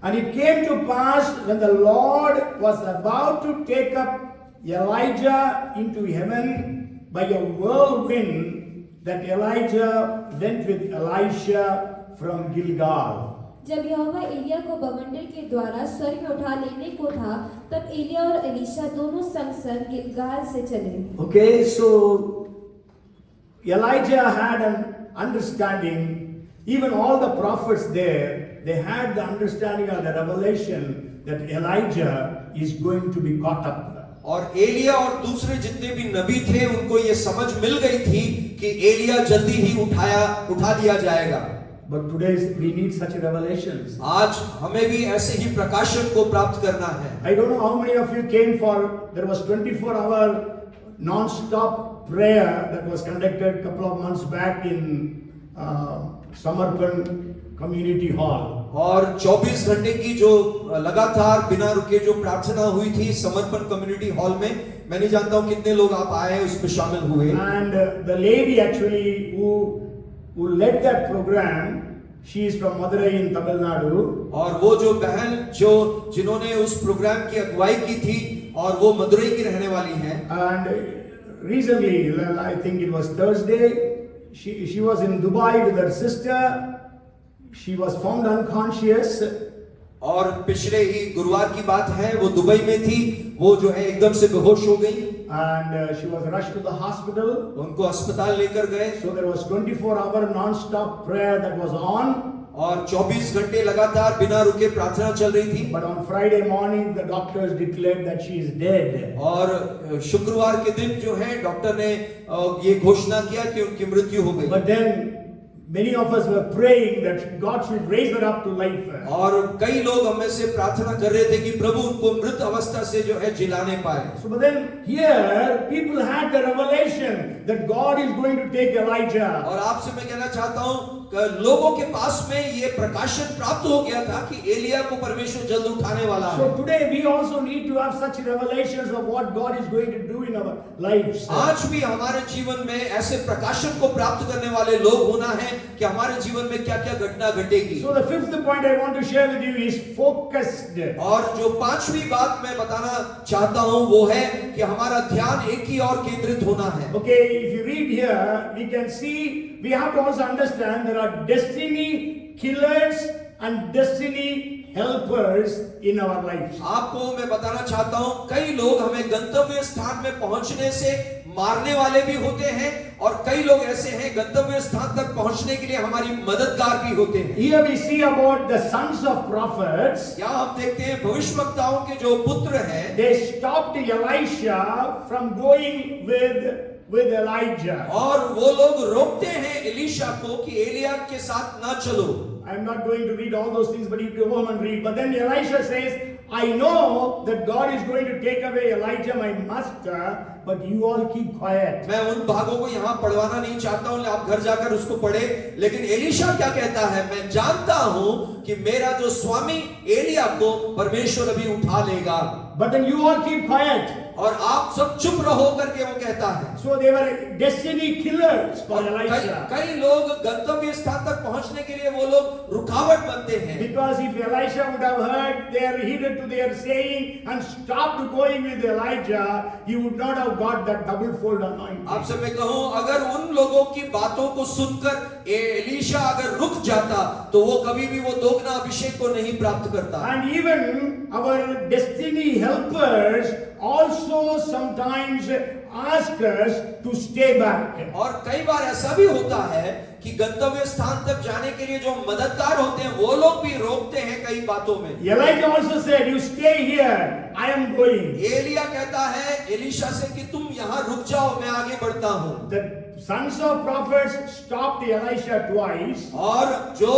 and it came to pass when the Lord was about to take up Elijah into heaven by a whirlwind, that Elijah went with Elisha from Gilgal. जब यहोवा एलिया को बवंडर के द्वारा स्वर्ग में उठा लेने को था, तब एलिया और एलीशा दोनों संग संग गिलगाल से चले। Okay, so Elijah had an understanding, even all the prophets there, they had the understanding of the revelation that Elijah is going to be caught up. और एलिया और दूसरे जितने भी नबी थे उनको ये समझ मिल गई थी कि एलिया जल्दी ही उठा लिया जाएगा। But today we need such revelations. आज हमें भी ऐसे ही प्रकाशन को प्राप्त करना है। I don't know how many of you came for, there was 24-hour non-stop prayer that was conducted a couple of months back in Samarkand Community Hall. और 24 घंटे की जो लगातार बिना रुके जो प्रार्थना हुई थी समर्पण कम्युनिटी हॉल में, मैं नहीं जानता हूं कितने लोग आप आए उसमें शामिल हुए। And the lady actually who led that program, she is from Madurai in Tamil Nadu. और वो जो बहन जिन्होंने उस प्रोग्राम की अगुवाई की थी और वो मदुरई की रहने वाली हैं। And recently, I think it was Thursday, she was in Dubai with her sister. She was found unconscious. और पिछले ही गुरुवार की बात है, वो दुबई में थी, वो जो है एकदम से बेहोश हो गई। And she was rushed to the hospital. उनको अस्पताल लेकर गए। So there was 24-hour non-stop prayer that was on. और 24 घंटे लगातार बिना रुके प्रार्थना चल रही थी। But on Friday morning, the doctors declared that she is dead. और शुक्रवार के दिन जो है डॉक्टर ने ये घोषणा किया कि उनकी मृत्यु हो गई। But then many of us were praying that God should raise her up to life. और कई लोग हमें से प्रार्थना कर रहे थे कि प्रभु उनको मृत अवस्था से जो है जिलाने पाए। So but then here people had the revelation that God is going to take Elijah. और आपसे मैं कहना चाहता हूँ लोगों के पास में ये प्रकाशन प्राप्त हो गया था कि एलिया को परमेश्वर जल्द उठाने वाला है। So today we also need to have such revelations of what God is going to do in our lives. आज भी हमारे जीवन में ऐसे प्रकाशन को प्राप्त करने वाले लोग होना है कि हमारे जीवन में क्या क्या घटना घटेगी। So the fifth point I want to share with you is focused. और जो पांचवी बात मैं बताना चाहता हूँ वो है कि हमारा ध्यान एक ही और केंद्रित होना है। Okay, if you read here, we can see, we have to also understand there are destiny killers and destiny helpers in our lives. आपको मैं बताना चाहता हूँ कई लोग हमें गंतव्य स्थान में पहुंचने से मारने वाले भी होते हैं और कई लोग ऐसे हैं गंतव्य स्थान तक पहुंचने के लिए हमारी मददगार भी होते हैं। Here we see about the sons of prophets. यहाँ हम देखते हैं भविष्यवक्ताओं के जो पुत्र हैं, They stopped Elisha from going with Elijah. और वो लोग रोकते हैं एलीशा को कि एलिया के साथ ना चलो। I'm not going to read all those things, but you go home and read. But then Elisha says, I know that God is going to take away Elijah, my master, but you all keep quiet. मैं उन भागों को यहाँ पढ़वाना नहीं चाहता हूँ, आप घर जाकर उसको पढ़े। लेकिन एलीशा क्या कहता है, मैं जानता हूँ कि मेरा जो स्वामी एलिया को परमेश्वर अभी उठा लेगा। But then you all keep quiet. और आप सब चुप रहो करके वो कहता है। So they were destiny killers for Elisha. कई लोग गंतव्य स्थान तक पहुंचने के लिए वो लोग रुकावट बनते हैं। Because if Elisha would have heard their heeded to their saying and stopped going with Elijah, he would not have got that double fold anointing. आपसे मैं कहूं, अगर उन लोगों की बातों को सुनकर एलीशा अगर रुक जाता तो वो कभी भी वो दोगुना अभिषेक को नहीं प्राप्त करता। And even our destiny helpers also sometimes ask us to stay back. और कई बार ऐसा भी होता है कि गंतव्य स्थान तक जाने के लिए जो मददगार होते हैं वो लोग भी रोकते हैं कई बातों में। Elijah also said, "You stay here, I am going." Elia कहता है एलीशा से कि तुम यहाँ रुक जाओ, मैं आगे बढ़ता हूँ। The sons of prophets stopped Elisha twice, और जो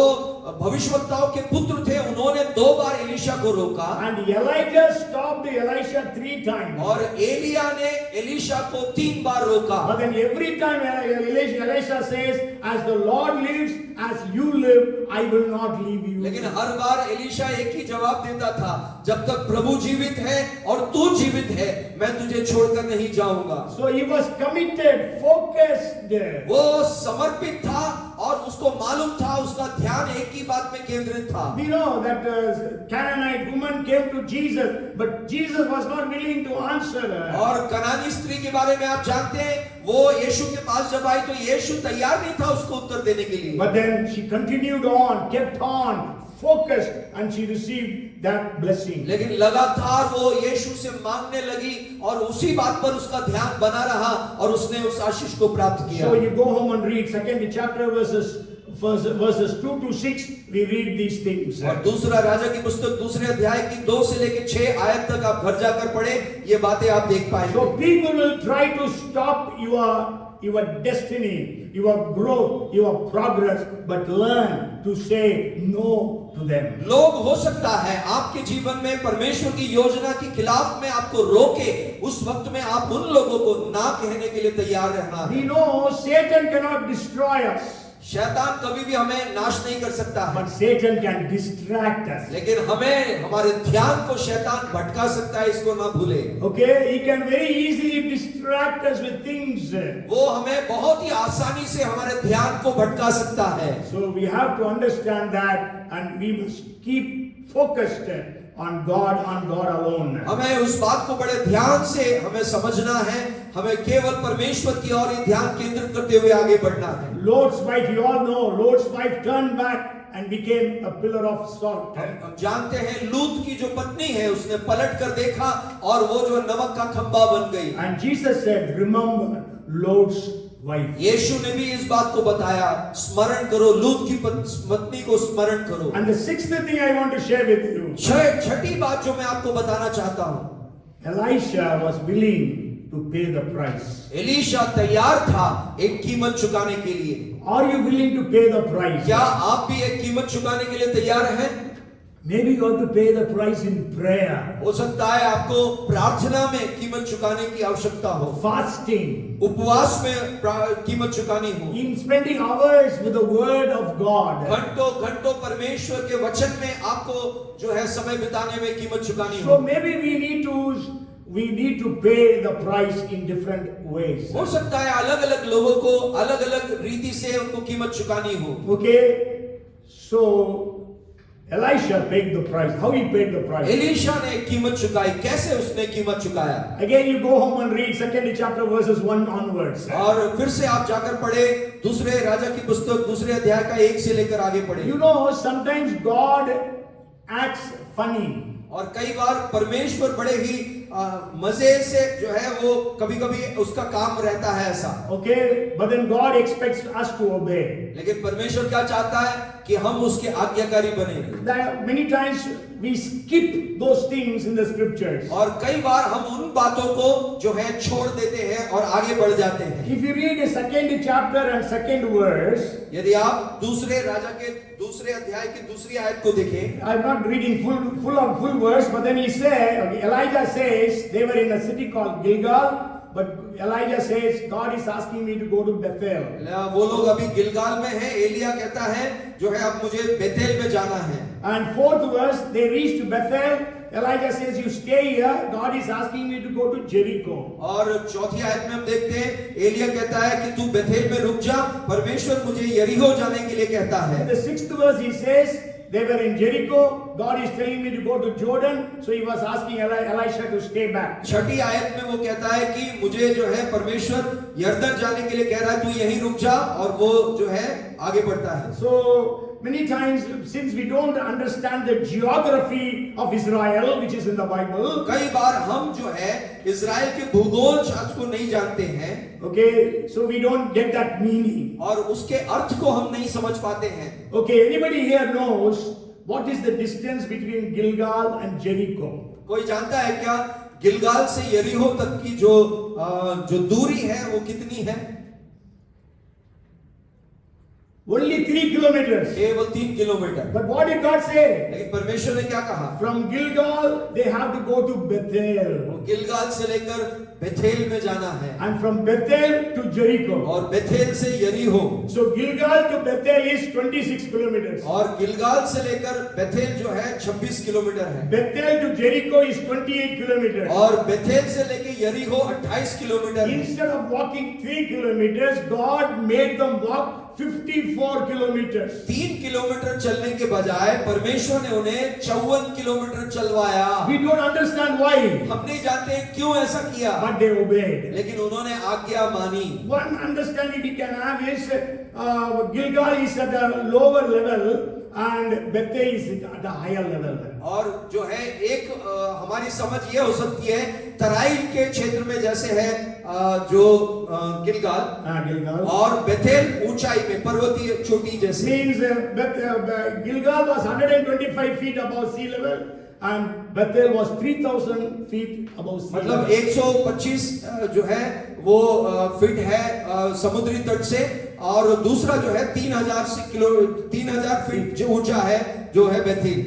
भविष्यवक्ताओं के पुत्र थे उन्होंने 2 बार एलीशा को रोका, and Elijah stopped Elisha 3 times. और एलिया ने एलीशा को 3 बार रोका। But then every time Elisha says, "As the Lord lives, as you live, I will not leave you." लेकिन हर बार एलीशा एक ही जवाब देता था, जब तक प्रभु जीवित है और तू जीवित है मैं तुझे छोड़कर नहीं जाऊंगा। So he was committed, focused. वो समर्पित था और उसको मालूम था, उसका ध्यान एक ही बात में केंद्रित था। We know that Canaanite woman came to Jesus, but Jesus was not willing to answer her. और कनानी स्त्री के बारे में आप जानते हैं, वो यीशु के पास जब आई तो यीशु तैयार नहीं था उसको उत्तर देने के लिए। But then she continued on, kept on, focused, and she received that blessing. लेकिन लगातार वो यीशु से मांगने लगी और उसी बात पर उसका ध्यान बना रहा और उसने उस आशीष को प्राप्त किया। So you go home and read 2nd chapter verses 2 to 6. We read these things. और दूसरा राजा की पुस्तक 2 अध्याय की 2 से लेकर 6 आयत तक आप घर जाकर पढ़े, ये बातें आप देख पाएंगे। So people will try to stop your destiny, your growth, your progress, but learn to say no to them. लोग हो सकता है आपके जीवन में परमेश्वर की योजना के खिलाफ में आपको रोके, उस वक्त में आप उन लोगों को ना कहने के लिए तैयार रहना है। We know Satan cannot destroy us, शैतान कभी भी हमें नाश नहीं कर सकता है, but Satan can distract us. लेकिन हमें हमारे ध्यान को शैतान भटका सकता है, इसको ना भूले। Okay, he can very easily distract us with things. वो हमें बहुत ही आसानी से हमारे ध्यान को भटका सकता है। So we have to understand that, and we must keep focused on God alone. हमें उस बात को बड़े ध्यान से हमें समझना है, हमें केवल परमेश्वर की ओर ही ध्यान केंद्रित करते हुए आगे बढ़ना है। Lord's wife, you all know, Lord's wife turned back and became a pillar of salt. हम जानते हैं लूत की जो पत्नी है उसने पलट कर देखा और वो जो नमक का खंबा बन गई। And Jesus said, "Remember Lord's wife." यीशु ने भी इस बात को बताया, स्मरण करो, लूत की पत्नी को स्मरण करो। And the 6th thing I want to share with you, छठी बात जो मैं आपको बताना चाहता हूँ, Elisha was willing to pay the price. Elisha तैयार था एक कीमत चुकाने के लिए। Are you willing to pay the price? क्या आप भी एक कीमत चुकाने के लिए तैयार हैं? Maybe you have to pay the price in prayer, हो सकता है आपको प्रार्थना में कीमत चुकाने की आवश्यकता हो, fasting, उपवास में कीमत चुकानी हो, in spending hours with the word of God. घंटों घंटों परमेश्वर के वचन में आपको जो है समय बिताने में कीमत चुकानी So हो। maybe we need to pay the price in different ways. हो सकता है अलग अलग लोगों को अलग अलग रीति से उनको कीमत चुकानी हो। Okay, so Elisha paid the price. How he paid the price? Elisha ने कीमत चुकाई, कैसे उसने कीमत चुकाया? Again, you go home and read 2nd chapter verses 1 onwards. और फिर से आप जाकर पढ़े दूसरे राजा की पुस्तक 2 अध्याय का 1 से लेकर आगे पढ़े। You know, sometimes God acts funny. और कई बार परमेश्वर बड़े ही मजे से जो है वो कभी-कभी उसका काम रहता है ऐसा। Okay, but then God expects us to obey. लेकिन परमेश्वर क्या चाहता है कि हम उसके आज्ञाकारी बने। That many times we skip those things in the scriptures. और कई बार हम उन बातों को जो है छोड़ देते हैं और आगे बढ़ जाते हैं। If you read the 2nd chapter and 2nd verse, यदि आप दूसरे राजा के 2 अध्याय की 2 आयत को देखें, I'm not reading full verse, but then Elijah says they were in a city called Gilgal, but Elijah says God is asking me to go to Bethel. वो लोग अभी गिलगाल में हैं, एलिया कहता है जो है अब मुझे बेथेल में जाना है। And 4th verse, they reached Bethel. Elijah says, "You stay here. God is asking me to go to Jericho." और 4 आयत में हम देखते हैं एलिया कहता है कि तू बेथेल में रुक जा, परमेश्वर मुझे यरीहो जाने के लिए कहता है। In the 6th verse, he says, they were in Jericho. God is telling me to go to Jordan, so he was asking Elisha to stay back. छठी आयत में वो कहता है कि मुझे जो है परमेश्वर यरदन जाने के लिए कह रहा है, तू यहीं रुक जा, और वो जो है आगे बढ़ता है। So many times, since we don't understand the geography of Israel, which is in the Bible, कई बार हम जो है इजराइल के भूगोल शास्त्र को नहीं जानते हैं, okay, so we don't get that meaning. और उसके अर्थ को हम नहीं समझ पाते हैं। Okay, anybody here knows what is the distance between Gilgal and Jericho? कोई जानता है क्या गिलगाल से यरीहो तक की जो दूरी है वो कितनी है? Only 3 kilometers. केवल 3 kilometre. But what did God say? लेकिन परमेश्वर ने क्या कहा? From Gilgal, they have to go to Bethel. Gilgal से लेकर बेथेल में जाना है, And from Bethel to Jericho. और बेथेल से यरीहो। So Gilgal to Bethel is 26 kilometers. और गिलगाल से लेकर बेथेल जो है 26 किलोमीटर है, Bethel to Jericho is 28 kilometers. और बेथेल से लेकर यरीहो 28 किलोमीटर है। Instead of walking 3 kilometers, God made them walk 54 kilometers. 3 kilometre चलने के बजाय परमेश्वर ने उन्हें 54 kilometre चलवाया। We don't understand why, हम नहीं जानते क्यों ऐसा किया, but they obeyed. लेकिन उन्होंने आज्ञा मानी। One understanding we can have is Gilgal is at the lower level and Bethel is at the higher level. और जो है एक हमारी समझ ये हो सकती है, तराई के क्षेत्र में जैसे है जो गिलगाल, Gilgal और बेथेल ऊंचाई में पर्वतीय चोटी जैसे। means Gilgal was 125 feet above sea level and Bethel was 3000 feet above sea level. मतलब 125 जो है वो फीट है समुद्री तट से, और दूसरा जो है 3000 फीट जो ऊंचा है जो है Bethel.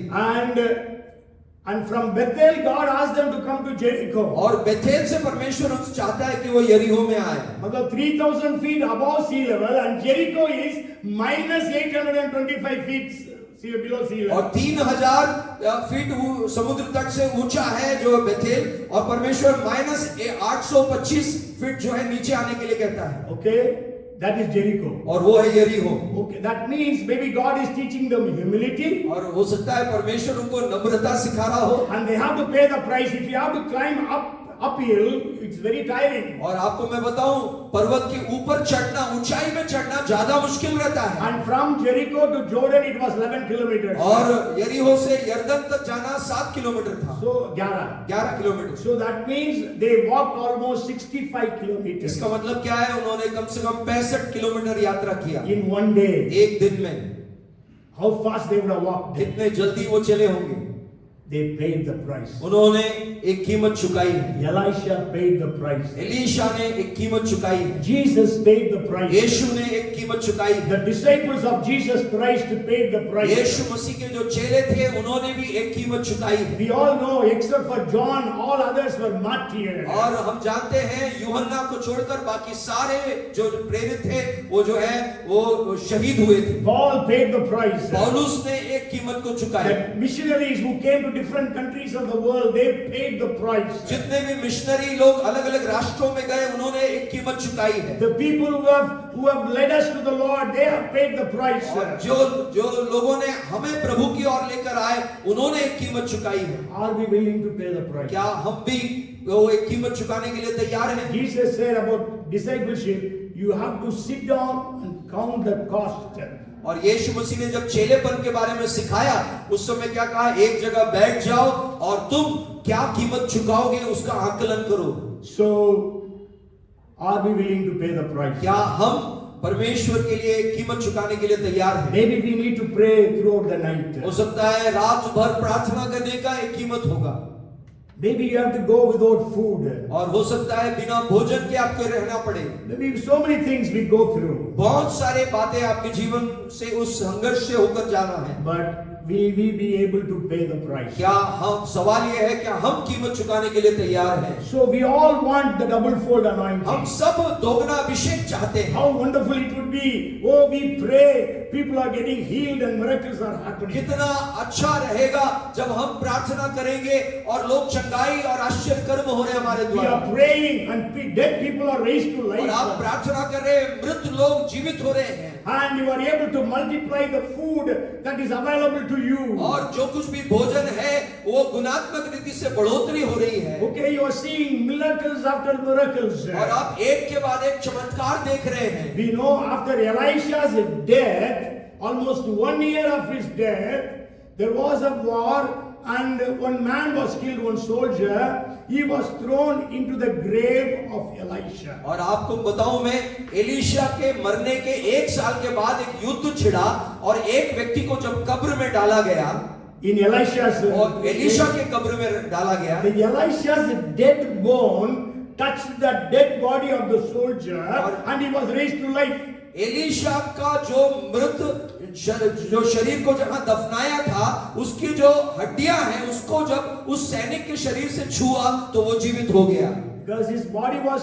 And from Bethel, God asked them to come to Jericho. और बेथेल से परमेश्वर उनसे चाहता है कि वो यरीहो में आए। मतलब 3000 feet above sea level and Jericho is minus 825 feet below sea level. और 3000 फीट समुद्र तट से ऊंचा है जो बेथेल, और परमेश्वर माइनस 825 फीट जो है नीचे आने के लिए कहता है। Okay, that is Jericho. और वो है यरीहो। Okay, that means maybe God is teaching them humility. और हो सकता है परमेश्वर उनको नम्रता सिखा रहा हो, And they have to pay the price. If you have to climb uphill, it's very tiring. और आपको मैं बताऊं पर्वत के ऊपर चढ़ना, ऊंचाई में चढ़ना ज्यादा मुश्किल रहता है। And from Jericho to Jordan, it was 11 kilometers. और यरीहो से यरदन तक जाना 7 किलोमीटर था, So 11. 11 kilometre. So that means they walked almost 65 kilometers इसका मतलब क्या है? उन्होंने कम से कम 65 किलोमीटर यात्रा किया in one day. एक दिन में। How fast they would have walked. कितने जल्दी वो चले होंगे। They paid the price. उन्होंने एक कीमत चुकाई है। Elisha paid the price. Elisha ने एक कीमत चुकाई है। Jesus paid the price. यीशु ने एक कीमत चुकाई है। The disciples of Jesus Christ paid the price. यीशु मसीह के जो चेले थे उन्होंने भी एक कीमत चुकाई है। We all know, except for John, all others were martyred. और हम जानते हैं यूहन्ना को छोड़कर बाकी सारे जो प्रेरित थे वो जो है वो शहीद हुए थे। Paul paid the price. पौलुस ने एक कीमत को चुकाया। The missionaries who came to different countries of the world, they paid the price. जितने भी मिशनरी लोग अलग अलग राष्ट्रों में गए उन्होंने एक कीमत चुकाई है। The people who have led us to the Lord, they have paid the price. और जो लोगों ने हमें प्रभु की ओर लेकर आए उन्होंने एक कीमत चुकाई है। Are we willing to pay the price? क्या हम भी वो एक कीमत चुकाने के लिए तैयार हैं? Jesus said about discipleship, you have to sit down and count the cost. और यीशु मसीह ने जब चेलेपन के बारे में सिखाया उस समय क्या कहा? एक जगह बैठ जाओ और तुम क्या कीमत चुकाओगे उसका आकलन करो। So, are we willing to pay the price? क्या हम परमेश्वर के लिए कीमत चुकाने के लिए तैयार हैं? Maybe we need to pray throughout the night. हो सकता है रात भर प्रार्थना करने का एक कीमत होगा। Maybe you have to go without food. और हो सकता है बिना भोजन के आपको रहना पड़े। Maybe so many things we go through. बहुत सारे बातें आपके जीवन से उस संघर्ष से होकर जाना है। But will we be able to pay the price? क्या हम सवाल ये है क्या हम कीमत चुकाने के लिए तैयार हैं? So we all want the double fold हम anointing. सब दोगुना अभिषेक चाहते हैं। How wonderful it would be. Oh, we pray people are getting healed and miracles are happening. कितना अच्छा रहेगा जब हम प्रार्थना करेंगे और लोग चंगाई और आश्चर्य कर्म हो रहे हैं हमारे We द्वारा, are praying and dead people are raised to और आप life. प्रार्थना कर रहे हैं, मृत लोग जीवित हो रहे हैं, And you are able to multiply the food that is available to you. और जो कुछ भी भोजन है वो गुणात्मक रीति से बढ़ोतरी हो रही है, Okay, you are seeing miracles after miracles. और आप एक के बाद एक चमत्कार देख रहे हैं। We know after Elisha's death, almost 1 year of his death, there was a war and one man was killed, one soldier. He was thrown into the grave of Elisha. और आपको बताऊं मैं, एलीशा के मरने के 1 साल के बाद एक युद्ध छिड़ा और एक व्यक्ति को जब कब्र में डाला गया, In Elisha's और एलीशा के कब्र में डाला गया, the Elisha's dead bone touched the dead body of the soldier and he was raised to life. Elisha का जो मृत जो शरीर को जहां दफनाया था, उसकी जो हड्डियां हैं उसको जब उस सैनिक के शरीर से छुआ तो वो जीवित हो गया। Because his body was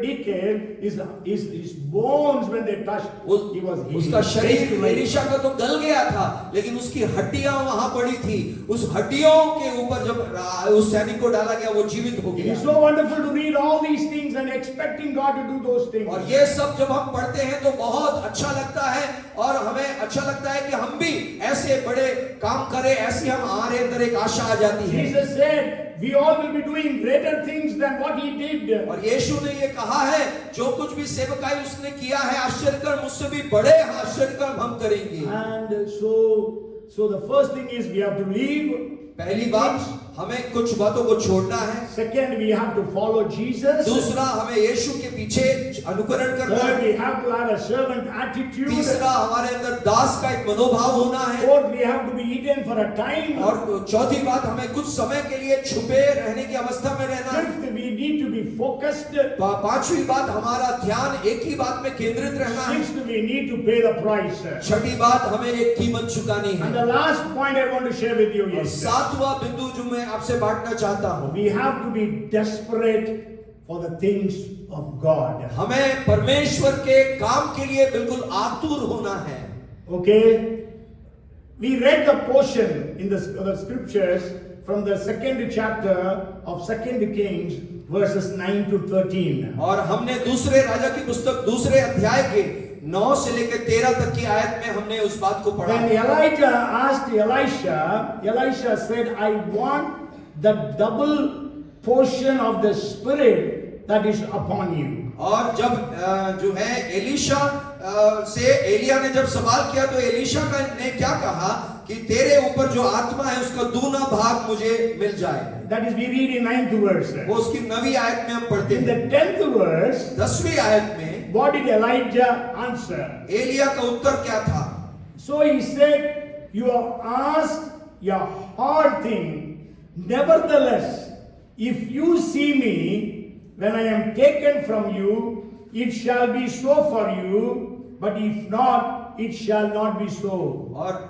decayed, his bones when they touched, he was healed. उसका शरीर एलीशा का तो गल गया था, लेकिन उसकी हड्डियां वहां पड़ी थी। उस हड्डियों के ऊपर जब उस सैनिक को डाला गया वो जीवित हो It गया। is so wonderful to read all these things and expecting God to do those things. और ये सब जब हम पढ़ते हैं तो बहुत अच्छा लगता है, और हमें अच्छा लगता है कि हम भी ऐसे बड़े काम करें, ऐसी हम हमारे अंदर एक आशा आ जाती है। Jesus said, we all will be doing greater things than what he did. और यीशु ने ये कहा है, जो कुछ भी सेवकाई उसने किया है आश्चर्यकर्म, उससे भी बड़े आश्चर्यकर्म हम करेंगे। And so the first thing is we have to leave. पहली बात, हमें कुछ बातों को छोड़ना है। Second, we have to follow Jesus. दूसरा, हमें यीशु के पीछे अनुकरण करना Third, है। we have to have a servant attitude. तीसरा, हमारे अंदर दास का एक मनोभाव होना है। Fourth, we have to be hidden for a time. और चौथी बात, हमें कुछ समय के लिए छुपे रहने की अवस्था में रहना है। Fifth, we need to be focused. पांचवी बात, हमारा ध्यान एक ही बात में केंद्रित रहना है। Sixth, we need to pay the price. छठी बात, हमें एक कीमत चुकानी And है। the last point I want to share with you और is सातवां बिंदु जो मैं आपसे बांटना चाहता हूं, we have to be desperate for the things of God. हमें परमेश्वर के काम के लिए बिल्कुल आतुर होना है। Okay? We read the portion in the scriptures from the 2nd chapter of 2nd Kings, verses 9 to 13. और हमने दूसरे राजा की पुस्तक दूसरे अध्याय के 9 से लेकर 13 तक की आयत में हमने उस बात को पढ़ा। When Elijah asked Elisha, Elisha said, I want the double portion of the spirit that is upon you. और जब जो है एलीशा से एलिया ने जब सवाल किया तो एलीशा ने क्या कहा कि तेरे ऊपर जो आत्मा है उसका दूना भाग मुझे मिल जाए। That is, we read in 9th verse. वो उसकी 9वीं आयत में हम पढ़ते In हैं। the 10th verse, 10वीं आयत में what did Elijah answer? Elia का उत्तर क्या था? So he said, you have asked a hard thing. Nevertheless, if you see me when I am taken from you, it shall be so for you, but if not, it shall not be so. और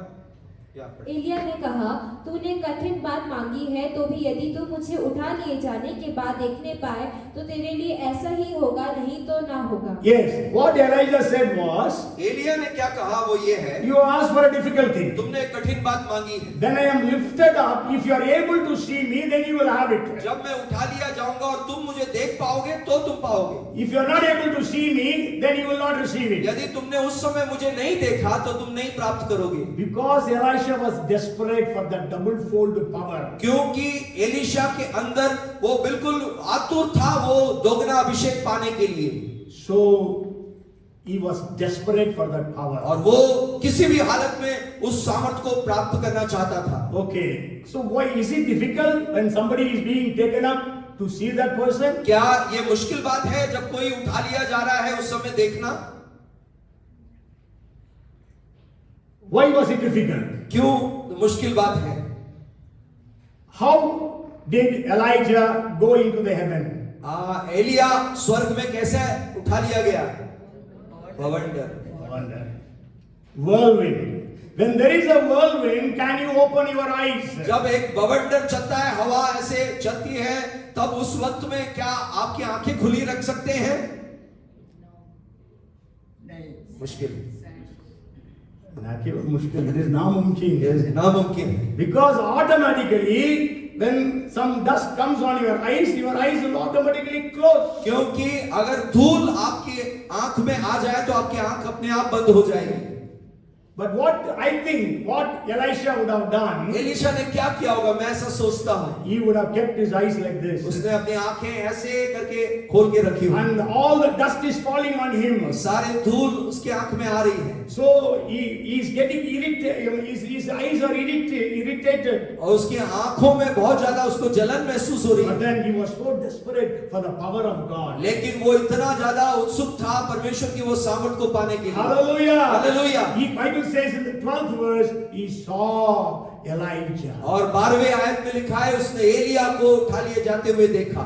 एलिया ने कहा, तूने कठिन बात मांगी है, तो भी यदि तू मुझे उठा लिए जाने के बाद देखने पाए तो तेरे लिए ऐसा ही होगा, नहीं तो ना होगा। Yes, what Elijah said was, Elia ने क्या कहा वो ये है, you asked for a difficult thing. तुमने कठिन बात मांगी है। Then I am lifted up. If you are able to see me, then you will have it. जब मैं उठा लिया जाऊंगा और तुम मुझे देख पाओगे तो तुम पाओगे। If you are not able to see me, then you will not receive it. यदि तुमने उस समय मुझे नहीं देखा तो तुम नहीं प्राप्त करोगे। Because Elisha was desperate for that double fold power. क्योंकि एलीशा के अंदर वो बिल्कुल आतुर था वो दोगुना अभिषेक पाने के लिए। So he was desperate for that power. और वो किसी भी हालत में उस सामर्थ को प्राप्त करना चाहता था। Okay. So why is it difficult when somebody is being taken up to see that person? क्या ये मुश्किल बात है जब कोई उठा लिया जा रहा है उस समय देखना? Why was it difficult? क्यों मुश्किल बात है? How did Elijah go into the heaven? Elia स्वर्ग में कैसे उठा लिया गया? बवंडर। Wonder. Whirlwind. When there is a whirlwind, can you open your eyes? जब एक बवंडर चलता है, हवा ऐसे चलती है, तब उस वक्त में क्या आपकी आंखें खुली रख सकते हैं? मुश्किल। ना केवल मुश्किल, it is नामुमकिन. ये नामुमकिन है। Because automatically, when some dust comes on your eyes will automatically close. क्योंकि अगर धूल आपकी आंख में आ जाए तो आपकी आंख अपने आप बंद हो जाएगी। But what I think, what Elisha would have done, Elisha ने क्या किया होगा, मैं ऐसा सोचता हूँ, he would have kept his eyes like this. उसने अपनी आंखें ऐसे करके खोल के रखी हुई, And all the dust is falling on him. सारे धूल उसकी आंख में आ रही है, So he is getting irritated, his eyes are irritated. और उसकी आंखों में बहुत ज्यादा उसको जलन महसूस हो रही But है। then he was so desperate for the power of God. लेकिन वो इतना ज्यादा उत्सुक था परमेश्वर की वो सामर्थ को पाने के लिए। Hallelujah. Hallelujah. The Bible says in the 12th verse, he saw Elijah. और 12वें आयत में लिखा है उसने एलिया को उठा लिए जाते हुए देखा,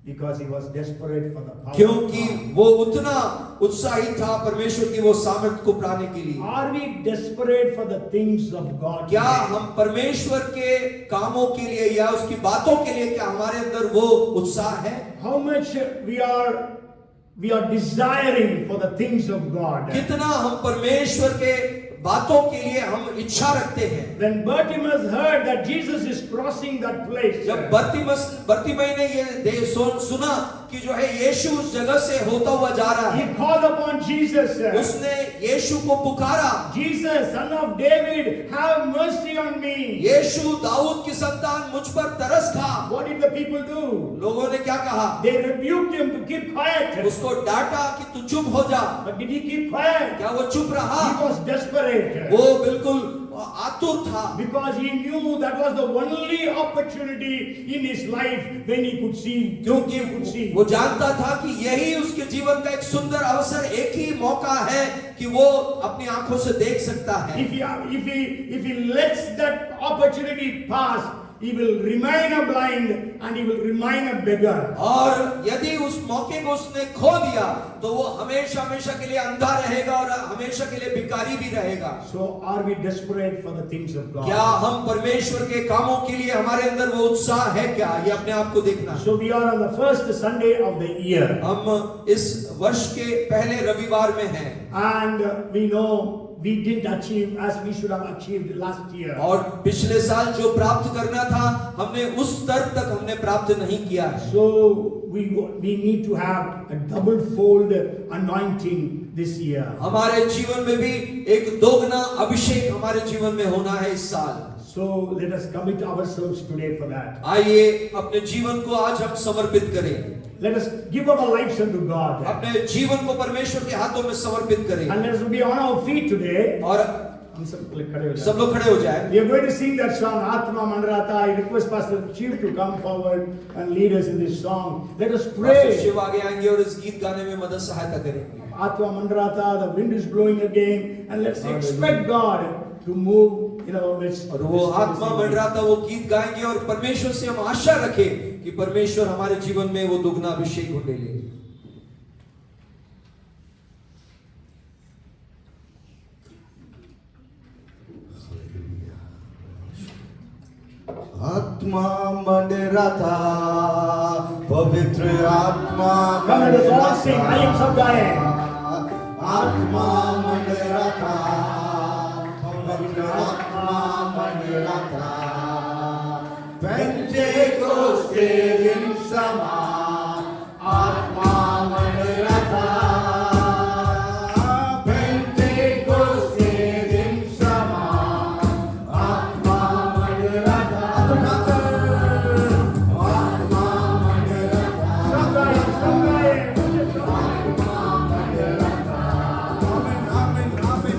Because he was desperate for the power. क्योंकि of God. वो उतना उत्साही था परमेश्वर की वो सामर्थ को पाने के लिए। Are we desperate for the things of God? क्या हम परमेश्वर के कामों के लिए या उसकी बातों के लिए क्या हमारे अंदर वो उत्साह है? How much we are desiring for the things of God? कितना हम परमेश्वर के बातों के लिए हम इच्छा रखते हैं। When Bartimaeus heard that Jesus is crossing that place, जब बर्तिमई ने ये सुना कि जो है यीशु उस जगह से होता हुआ जा रहा है, he called upon Jesus. उसने यीशु को पुकारा, Jesus, son of David, have mercy on me. यीशु दाऊद की संतान मुझ पर तरस खा। What did the people do? लोगों ने क्या कहा? They rebuked him to keep quiet. उसको डांटा कि तू चुप हो जा। But did he keep quiet? क्या वो चुप रहा? He was desperate. वो बिल्कुल आतुर था, Because he knew that was the only opportunity in his life when he could see. क्योंकि वो जानता था कि यही उसके जीवन का एक सुंदर अवसर, एक ही मौका है कि वो अपनी आंखों से देख सकता है। If he lets that opportunity pass, he will remain a blind and he will remain a beggar. और यदि उस मौके को उसने खो दिया तो वो हमेशा हमेशा के लिए अंधा रहेगा और हमेशा के लिए भिखारी भी रहेगा। So are we desperate for the things of God? क्या हम परमेश्वर के कामों के लिए हमारे अंदर वो उत्साह है क्या? ये अपने आप को देखना। So we are on the first Sunday of the year. हम इस वर्ष के पहले रविवार में हैं And we know we didn't achieve as we should have achieved last year. और पिछले साल जो प्राप्त करना था हमने उस स्तर तक हमने प्राप्त नहीं किया है। So we need to have a double fold anointing this year. हमारे जीवन में भी एक दोगुना अभिषेक हमारे जीवन में होना है इस साल। So let us commit ourselves today for that. आइए अपने जीवन को आज हम समर्पित करें, Let us give our lives unto God. अपने जीवन को परमेश्वर के हाथों में समर्पित करें। And let us be on our feet today. और हम सब खड़े हो जाएं. सब लोग खड़े हो जाएं। We are going to sing that song, Atma Mandrata. I request Pastor Chief to come forward and lead us in this song. Let us pastor pray. Shiv आगे आएंगे और इस गीत गाने में मदद सहायता करेंगे। Atma Mandrata, the wind is blowing again, and let's expect God to move. और वो आत्मा मंडराता वो गीत गाएंगे और परमेश्वर से हम आशा रखें कि परमेश्वर हमारे जीवन में वो दुगना अभिषेक हो ले। आत्मा मंडराता पवित्र आत्मा Come, let us all sing. आइए सब गाएं. आत्मा मंडराता पवित्र आत्मा मंडराता पेंटेकोस्ते दिन समान आत्मा मंडराता पेंटेकोस्ते दिन समान आत्मा मंडराता आत्मा मंडराता सब गाएं, सब गाएं. आमीन आमीन आमीन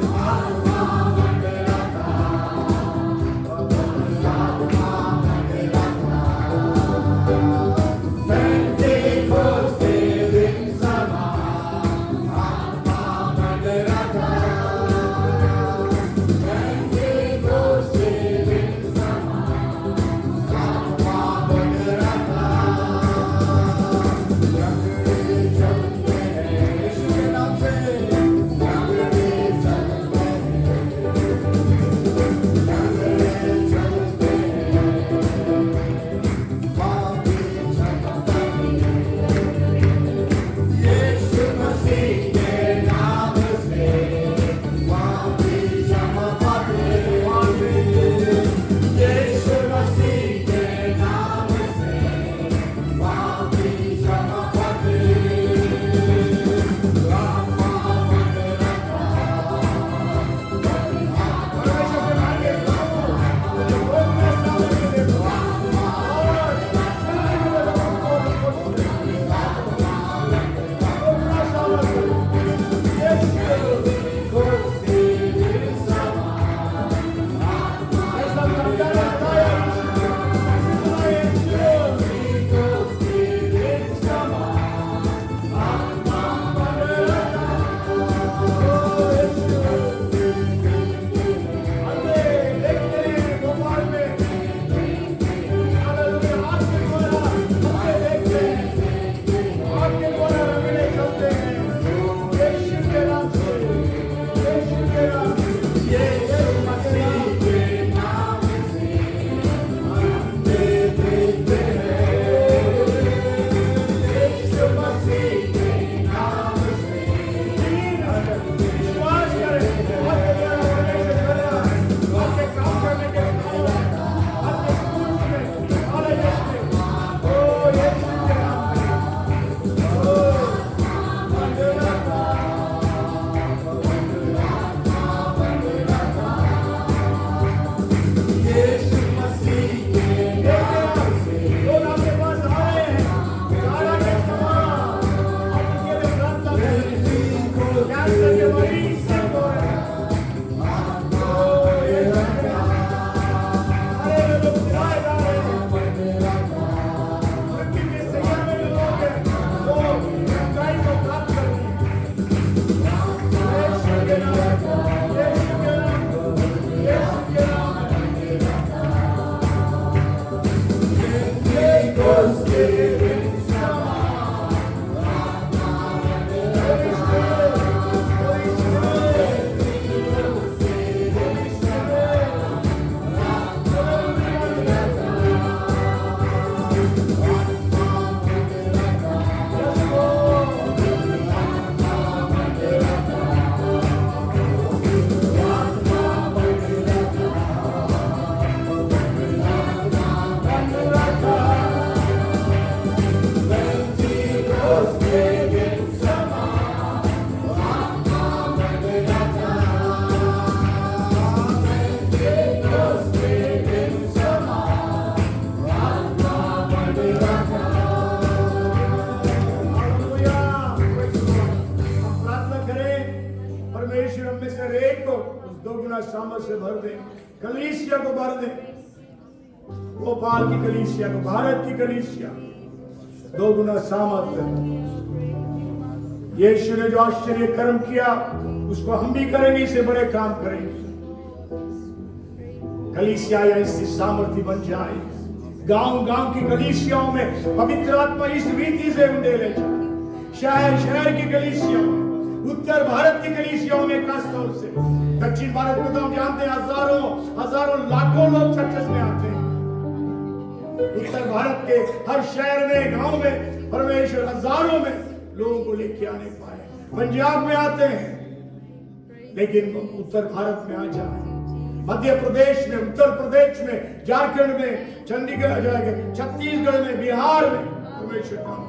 गुना सामर्थ से भर दे, कलीसिया को भर दे, भोपाल की कलीसिया को, भारत की कलीसिया 2 गुना सामर्थ। यीशु ने जो आश्चर्य कर्म किया उसको हम भी करेंगे, इससे बड़े काम करेंगे। कलीसिया या इससे सामर्थ्य बन जाए, गांव गांव की कलीसियाओं में पवित्र आत्मा इस रीति से उंडेले जाए, शहर शहर की कलीसियाओं में, उत्तर भारत की कलीसियाओं में, खासतौर से दक्षिण भारत में तो हम जानते हैं हजारों लाखों लोग चर्चेस में आते हैं। उत्तर भारत के हर शहर में, गांव में परमेश्वर हजारों में लोगों को लेके आने पाए। पंजाब में आते हैं, लेकिन उत्तर भारत में आ जाए, मध्य प्रदेश में, उत्तर प्रदेश में, झारखंड में, चंडीगढ़ जाएंगे, छत्तीसगढ़ में, बिहार में परमेश्वर काम,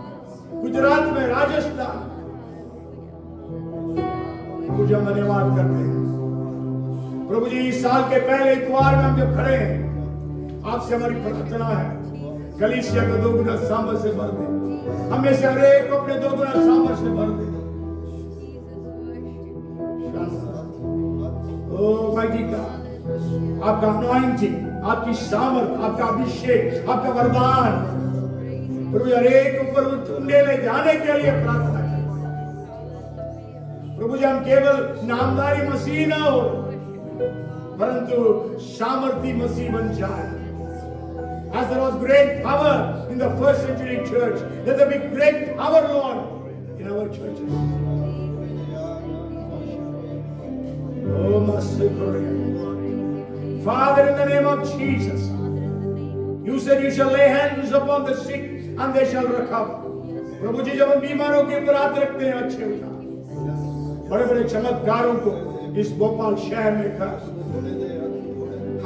गुजरात में, राजस्थान। कुछ हम धन्यवाद करते हैं प्रभु जी। इस साल के पहले इतवार में हम जब खड़े हैं, आपसे हमारी प्रार्थना है कलीसिया को 2 गुना सामर्थ से भर दे, हमें से हर एक को अपने 2 गुना सामर्थ से भर दे। ओ माइटी गॉड, आपका अनॉइंटिंग, आपकी सामर्थ, आपका अभिषेक, आपका वरदान प्रभु हर एक ऊपर उंडेले जाने के लिए प्रार्थना करें प्रभु जी। हम केवल नामधारी मसीह ना हो, परंतु सामर्थी मसीह बन जाए। As there was great power in the first century church, let there be great power, Lord, in our churches. Oh, Master Gloria. Father, in the name of Jesus, you said you shall lay hands upon the sick and they shall recover. प्रभु जी, जब हम बीमारों के ऊपर हाथ रखते हैं, अच्छे हो जाते। बड़े बड़े चमत्कारों को इस भोपाल शहर में कर,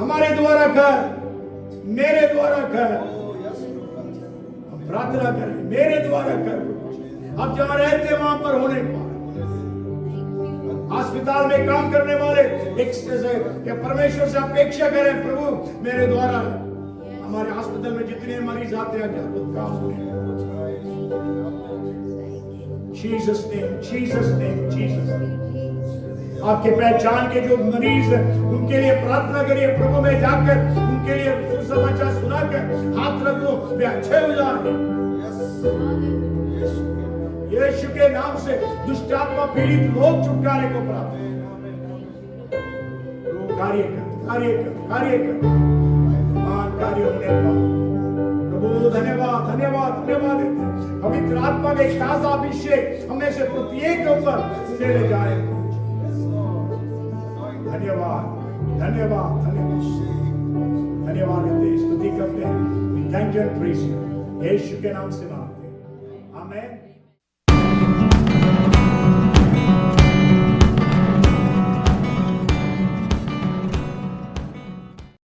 हमारे द्वारा कर, मेरे द्वारा कर। हम प्रार्थना करें, मेरे द्वारा कर। अब जहां रहते हैं वहां पर होने पाए। अस्पताल में काम करने वाले या परमेश्वर से अपेक्षा करें, प्रभु मेरे द्वारा हमारे अस्पताल में जितने मरीज आते हैं काम होने। Jesus name, Jesus name, Jesus name. आपके पहचान के जो मरीज हैं उनके लिए प्रार्थना करिए प्रभु में जाकर, उनके लिए सुसमाचार सुनाकर हाथ रखो, वे अच्छे हो जाए। यीशु के नाम से दुष्ट आत्मा पीड़ित लोग छुटकारे को प्राप्त कार्य कर, कार्य कर, कार्य कर, महान कार्य होने पाओ प्रभु। धन्यवाद, धन्यवाद, धन्यवाद देते हैं। पवित्र आत्मा के ताजा अभिषेक हमें से प्रत्येक के ऊपर ले जाए। धन्यवाद, धन्यवाद, धन्यवाद, धन्यवाद देते हैं, स्तुति करते हैं। Thank you and praise you, यीशु के नाम से मांगते हैं, आमीन।